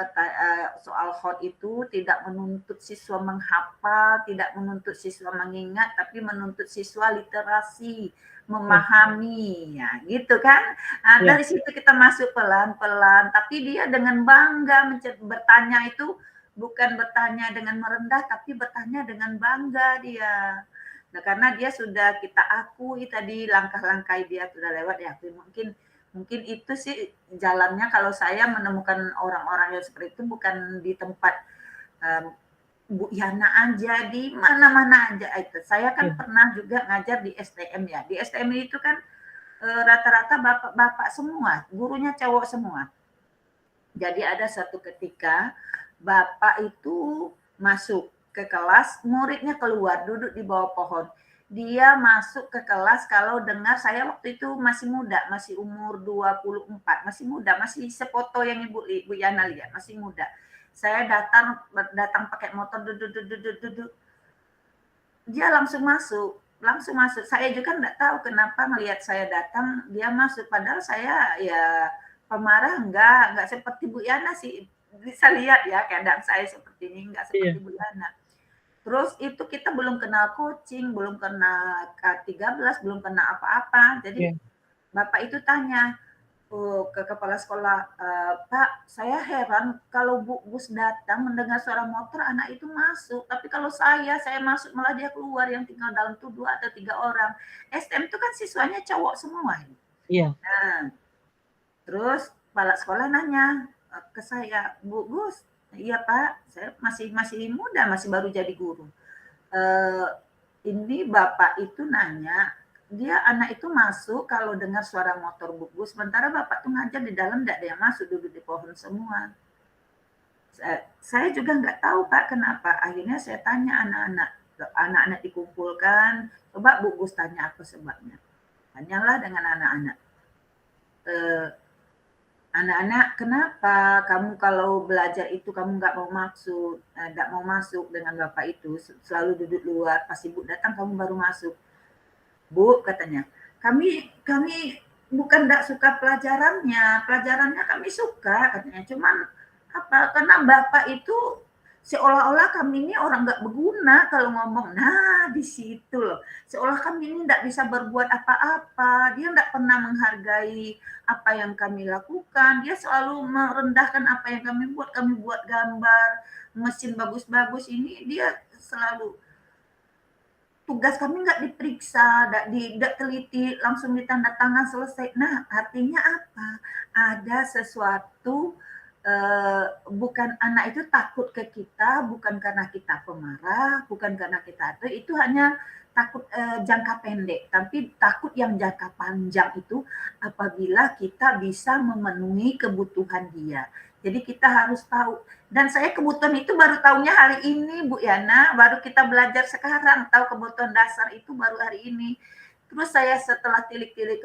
soal hot itu tidak menuntut siswa menghafal, tidak menuntut siswa mengingat, tapi menuntut siswa literasi, memahami, ya gitu kan. Nah, dari situ kita masuk pelan-pelan, tapi dia dengan bangga bertanya itu bukan bertanya dengan merendah, tapi bertanya dengan bangga dia. Nah, karena dia sudah kita akui tadi langkah-langkah dia sudah lewat ya, mungkin itu sih jalannya kalau saya menemukan orang-orang yang seperti itu bukan di tempat Bu Yana aja, di mana-mana aja itu. Saya kan pernah juga ngajar di STM ya. Di STM itu kan rata-rata bapak-bapak semua, gurunya cowok semua. Jadi ada satu ketika Bapak itu masuk ke kelas, muridnya keluar, duduk di bawah pohon. Dia masuk ke kelas kalau dengar, saya waktu itu masih muda, masih umur 24, masih muda, masih sefoto yang Ibu Yana lihat, masih muda. Saya datang pakai motor, duduk. Dia langsung masuk. Saya juga nggak tahu kenapa melihat saya datang, dia masuk. Padahal saya ya pemarah enggak seperti Bu Yana sih. Bisa lihat ya keadaan saya seperti ini, enggak seperti Bu Yana. Terus itu kita belum kenal coaching, belum kenal K13, belum kenal apa-apa. Jadi Bapak itu tanya ke kepala sekolah, Pak, saya heran kalau Bu Gus datang mendengar suara motor, anak itu masuk. Tapi kalau saya masuk malah dia keluar, yang tinggal dalam itu 2 atau 3 orang. STM itu kan siswanya cowok semua. Iya. Nah, terus kepala sekolah nanya ke saya, Bu Gus, iya Pak, saya masih muda, masih baru jadi guru. Ini Bapak itu nanya, dia anak itu masuk kalau dengar suara motor Bu Gus, sementara Bapak tuh ngajar di dalam tidak ada yang masuk, duduk di pohon semua. Saya juga nggak tahu Pak kenapa. Akhirnya saya tanya anak-anak dikumpulkan, coba Bu Gus tanya apa sebabnya. Tanyalah dengan anak-anak. Anak-anak, kenapa kamu kalau belajar itu kamu nggak mau masuk dengan Bapak itu, selalu duduk luar, pas Ibu datang kamu baru masuk. Bu, katanya, kami bukan nggak suka pelajarannya kami suka, katanya. Cuman apa? Karena Bapak itu seolah-olah kami ini orang nggak berguna kalau ngomong. Nah, di situ loh. Seolah kami ini nggak bisa berbuat apa-apa. Dia nggak pernah menghargai apa yang kami lakukan. Dia selalu merendahkan apa yang kami buat. Kami buat gambar, mesin bagus-bagus ini, dia selalu tugas kami nggak diperiksa, nggak teliti, langsung ditanda tangan selesai. Nah, artinya apa? Ada sesuatu, bukan anak itu takut ke kita, bukan karena kita pemarah, bukan karena kita itu hanya takut jangka pendek, tapi takut yang jangka panjang itu apabila kita bisa memenuhi kebutuhan dia. Jadi kita harus tahu. Dan saya kebutuhan itu baru tahunya hari ini, Bu Yana. Baru kita belajar sekarang, tahu kebutuhan dasar itu baru hari ini. Terus saya setelah tilik-tilik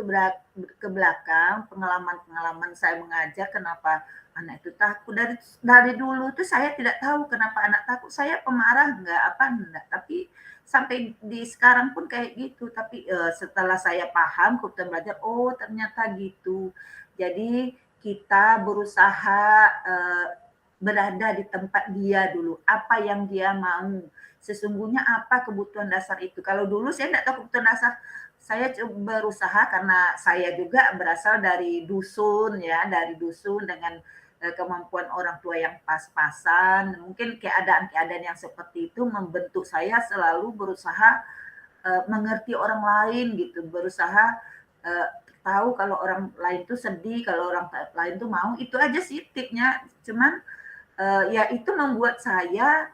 ke belakang, pengalaman-pengalaman saya mengajar, kenapa anak itu takut. Dari dulu tuh saya tidak tahu kenapa anak takut. Saya pemarah enggak. Tapi sampai di sekarang pun kayak gitu. Tapi setelah saya paham, kebutuhan belajar, oh ternyata gitu. Jadi kita berusaha berada di tempat dia dulu, apa yang dia mau, sesungguhnya apa kebutuhan dasar itu. Kalau dulu saya tidak tahu kebutuhan dasar, saya berusaha karena saya juga berasal dari dusun ya, dengan kemampuan orang tua yang pas-pasan, mungkin keadaan-keadaan yang seperti itu membentuk saya selalu berusaha mengerti orang lain gitu, berusaha tahu kalau orang lain tuh sedih, kalau orang lain tuh mau, itu aja sih tipsnya. Cuman ya itu membuat saya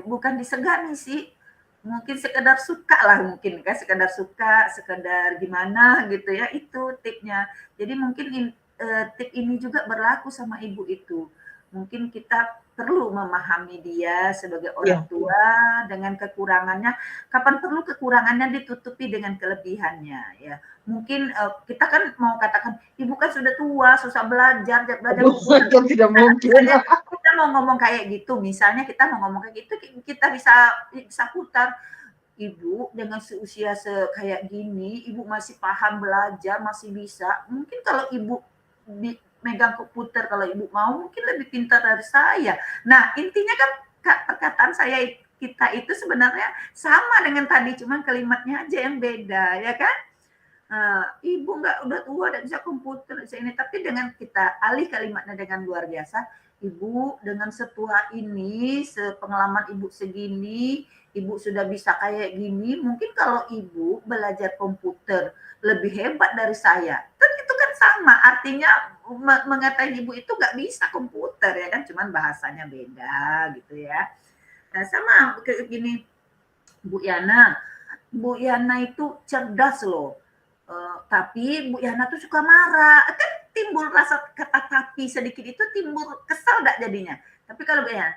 bukan disegani sih, mungkin sekedar suka lah, mungkin kan sekedar suka, sekedar gimana gitu ya, itu tipsnya. Jadi mungkin tip ini juga berlaku sama ibu itu. Mungkin kita perlu memahami dia sebagai orang tua dengan kekurangannya. Kapan perlu kekurangannya ditutupi dengan kelebihannya ya. Mungkin kita kan mau katakan ibu kan sudah tua, susah belajar. Kan tidak mungkin. Kita mau ngomong kayak gitu, misalnya kita mau ngomong kayak gitu, kita bisa putar. Ibu dengan seusia kayak gini, ibu masih paham belajar, masih bisa. Mungkin kalau ibu megang komputer, kalau ibu mau mungkin lebih pintar dari saya. Nah, intinya kan perkataan kita itu sebenarnya sama dengan tadi, cuman kalimatnya aja yang beda, ya kan? Ibu udah tua, nggak bisa komputer, ini. Tapi dengan kita alih kalimatnya dengan luar biasa, ibu dengan setua ini, sepengalaman ibu segini, ibu sudah bisa kayak gini, mungkin kalau ibu belajar komputer lebih hebat dari saya, kan itu kan sama, artinya mengatakan ibu itu nggak bisa komputer ya kan, cuman bahasanya beda gitu ya. Nah sama kayak gini, Bu Yana itu cerdas loh. Tapi Bu Yana tuh suka marah. Kan timbul rasa kata tapi sedikit itu timbul kesal enggak jadinya. Tapi kalau Bu Yana,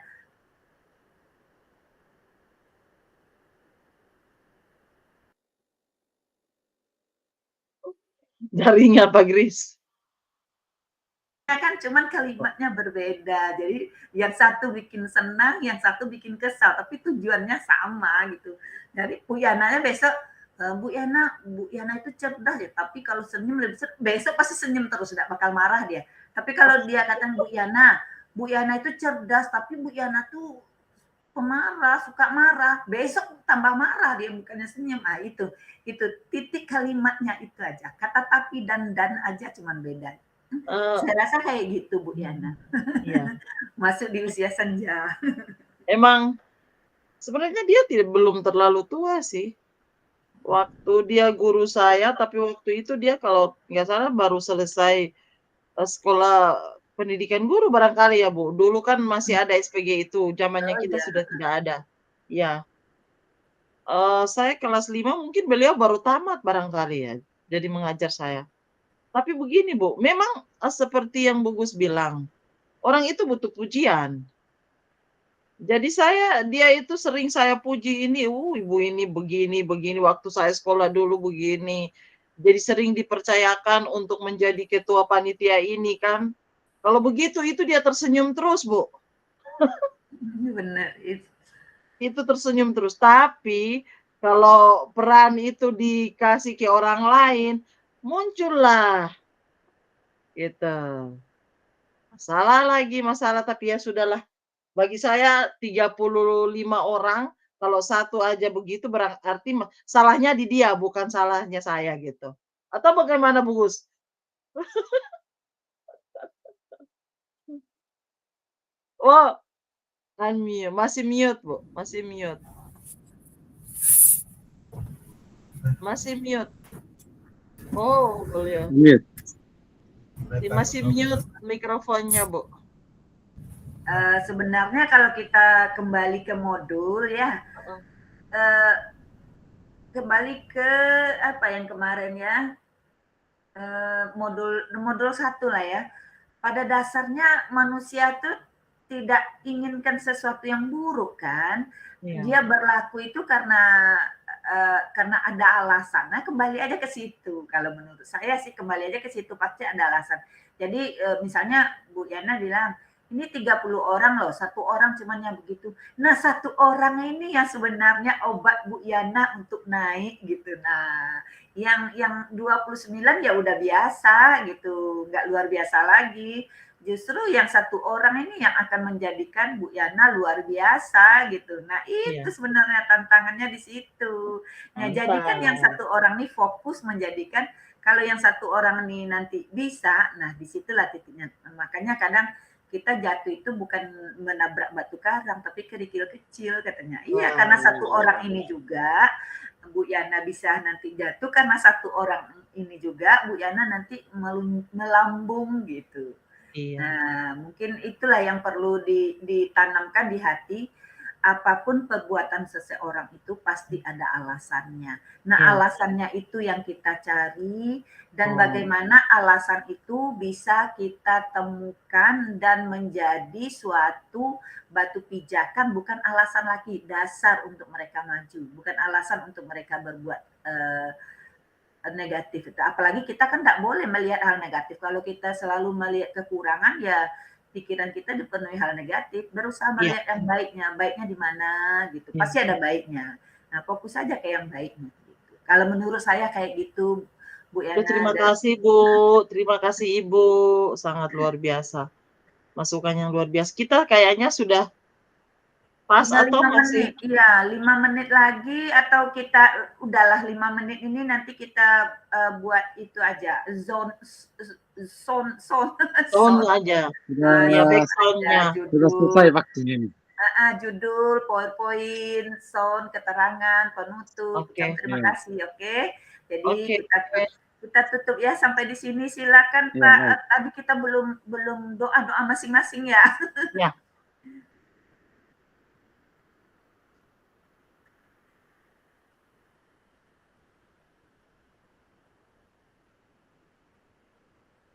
Jaringnya Pak Gris. kan cuman kalimatnya berbeda. Jadi yang satu bikin senang, yang satu bikin kesal, tapi tujuannya sama gitu. Jadi Bu Yananya besok, Bu Yana itu cerdas ya, tapi kalau senyum lebih besok pasti senyum terus, tidak bakal marah dia. Tapi kalau dia katakan Bu Yana itu cerdas, tapi Bu Yana tuh pemarah, suka marah. Besok tambah marah dia, bukannya senyum. Ah itu titik kalimatnya itu aja. Kata tapi dan aja cuman beda. Saya rasa kayak gitu Bu Yana. Iya. Masuk di usia senja. Emang sebenarnya dia belum terlalu tua sih. Waktu dia guru saya, tapi waktu itu dia kalau nggak salah baru selesai sekolah pendidikan guru barangkali ya Bu. Dulu kan masih ada SPG itu, zamannya Oh kita iya. sudah tidak ada. Ya. Saya kelas 5 mungkin beliau baru tamat barangkali ya, jadi mengajar saya. Tapi begini Bu, memang seperti yang Bu Gus bilang, orang itu butuh pujian. Jadi dia itu sering saya puji ini, ibu ini begini, waktu saya sekolah dulu begini. Jadi sering dipercayakan untuk menjadi ketua panitia ini kan. Kalau begitu itu dia tersenyum terus, Bu. Benar. Itu tersenyum terus. Tapi kalau peran itu dikasih ke orang lain, muncullah gitu. Masalah tapi ya sudahlah. Bagi saya 35 orang, kalau satu aja begitu berarti salahnya di dia, bukan salahnya saya gitu. Atau bagaimana Bu Gus? Oh, unmute, masih mute Bu, masih mute. Masih mute. Oh, boleh. Mute. Masih mute mikrofonnya Bu. Sebenarnya kalau kita kembali ke modul ya, kembali ke apa yang kemarin ya, modul 1 lah ya. Pada dasarnya manusia tuh tidak inginkan sesuatu yang buruk kan. Iya. Dia berlaku itu karena ada alasan. Nah, kembali aja ke situ. Kalau menurut saya sih kembali aja ke situ, pasti ada alasan. Jadi misalnya Bu Yana bilang, ini 30 orang loh, 1 orang cuman yang begitu. Nah, 1 orang ini yang sebenarnya obat Bu Yana untuk naik gitu. Nah, yang 29 ya udah biasa gitu, nggak luar biasa lagi. Justru yang 1 orang ini yang akan menjadikan Bu Yana luar biasa gitu. Nah, itu Iya. sebenarnya tantangannya di situ. Nah, jadikan yang 1 orang ini fokus menjadikan kalau yang 1 orang ini nanti bisa, nah disitulah titiknya. Makanya kadang kita jatuh itu bukan menabrak batu karang, tapi kerikil kecil katanya. Iya, karena 1 orang ini juga Bu Yana bisa nanti jatuh karena 1 orang ini juga Bu Yana nanti melambung gitu. Iya. Nah, mungkin itulah yang perlu ditanamkan di hati. Apapun perbuatan seseorang itu pasti ada alasannya. Nah, Iya. alasannya itu yang kita cari dan bagaimana alasan itu bisa kita temukan dan menjadi suatu batu pijakan, bukan alasan lagi, dasar untuk mereka maju, bukan alasan untuk mereka berbuat negatif itu. Apalagi kita kan tidak boleh melihat hal negatif. Kalau kita selalu melihat kekurangan, ya pikiran kita dipenuhi hal negatif. Berusaha melihat yang baiknya di mana gitu. Pasti ada baiknya. Nah, fokus saja ke yang baiknya. Gitu. Kalau menurut saya kayak gitu, Bu Yana. Terima kasih Bu, terima kasih Ibu, sangat luar biasa. Masukan yang luar biasa. Kita kayaknya sudah pas atau masih? Iya, 5 menit lagi atau kita udahlah 5 menit ini nanti kita buat itu aja, zone aja. Ya, background-nya. sudah selesai waktunya ini. Judul, PowerPoint, sound, keterangan, penutup. Terima kasih, oke. Jadi kita tutup ya sampai di sini. Silakan Pak. Tadi kita belum doa masing-masing ya. Ya.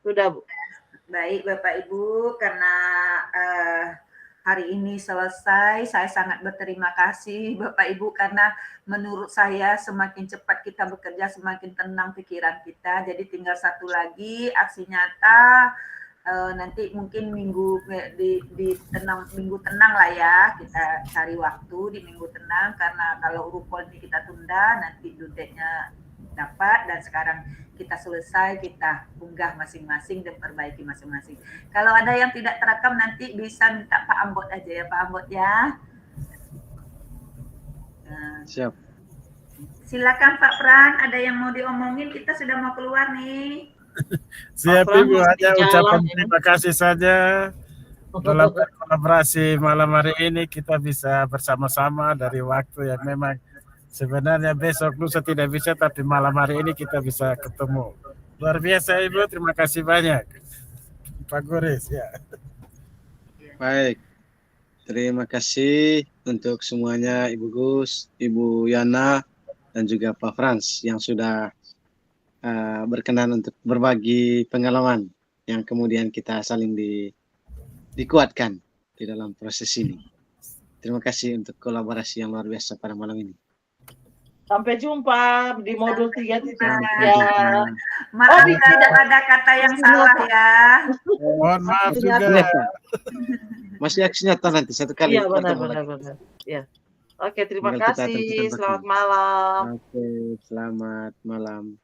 Sudah, Bu. Baik Bapak Ibu, karena hari ini selesai, saya sangat berterima kasih Bapak Ibu karena menurut saya semakin cepat kita bekerja semakin tenang pikiran kita. Jadi tinggal satu lagi aksi nyata. Nanti mungkin minggu tenang lah ya, kita cari waktu di minggu tenang, karena kalau rupol ini kita tunda nanti dudeknya dapat, dan sekarang kita selesai, kita unggah masing-masing dan perbaiki masing-masing. Kalau ada yang tidak terekam nanti bisa minta Pak Ambot aja ya Pak Ambot ya. Siap. Silakan Pak Pran, ada yang mau diomongin, kita sudah mau keluar nih. Siap Ibu, hanya ucapan terima kasih saja. Dalam kolaborasi malam hari ini kita bisa bersama-sama dari waktu yang memang sebenarnya besok lusa tidak bisa, tapi malam hari ini kita bisa ketemu. Luar biasa Ibu, terima kasih banyak. Pak Goris ya. Baik. Terima kasih untuk semuanya Ibu Gus, Ibu Yana, dan juga Pak Frans yang sudah berkenan untuk berbagi pengalaman yang kemudian kita saling dikuatkan di dalam proses ini. Terima kasih untuk kolaborasi yang luar biasa pada malam ini. Sampai jumpa di modul 3.3. Maaf tidak ada kata yang salah ya. Mohon maaf juga. Masih aksi nyata nanti satu kali. Iya benar. Ya. Oke, terima kasih. Selamat malam. Oke, selamat malam.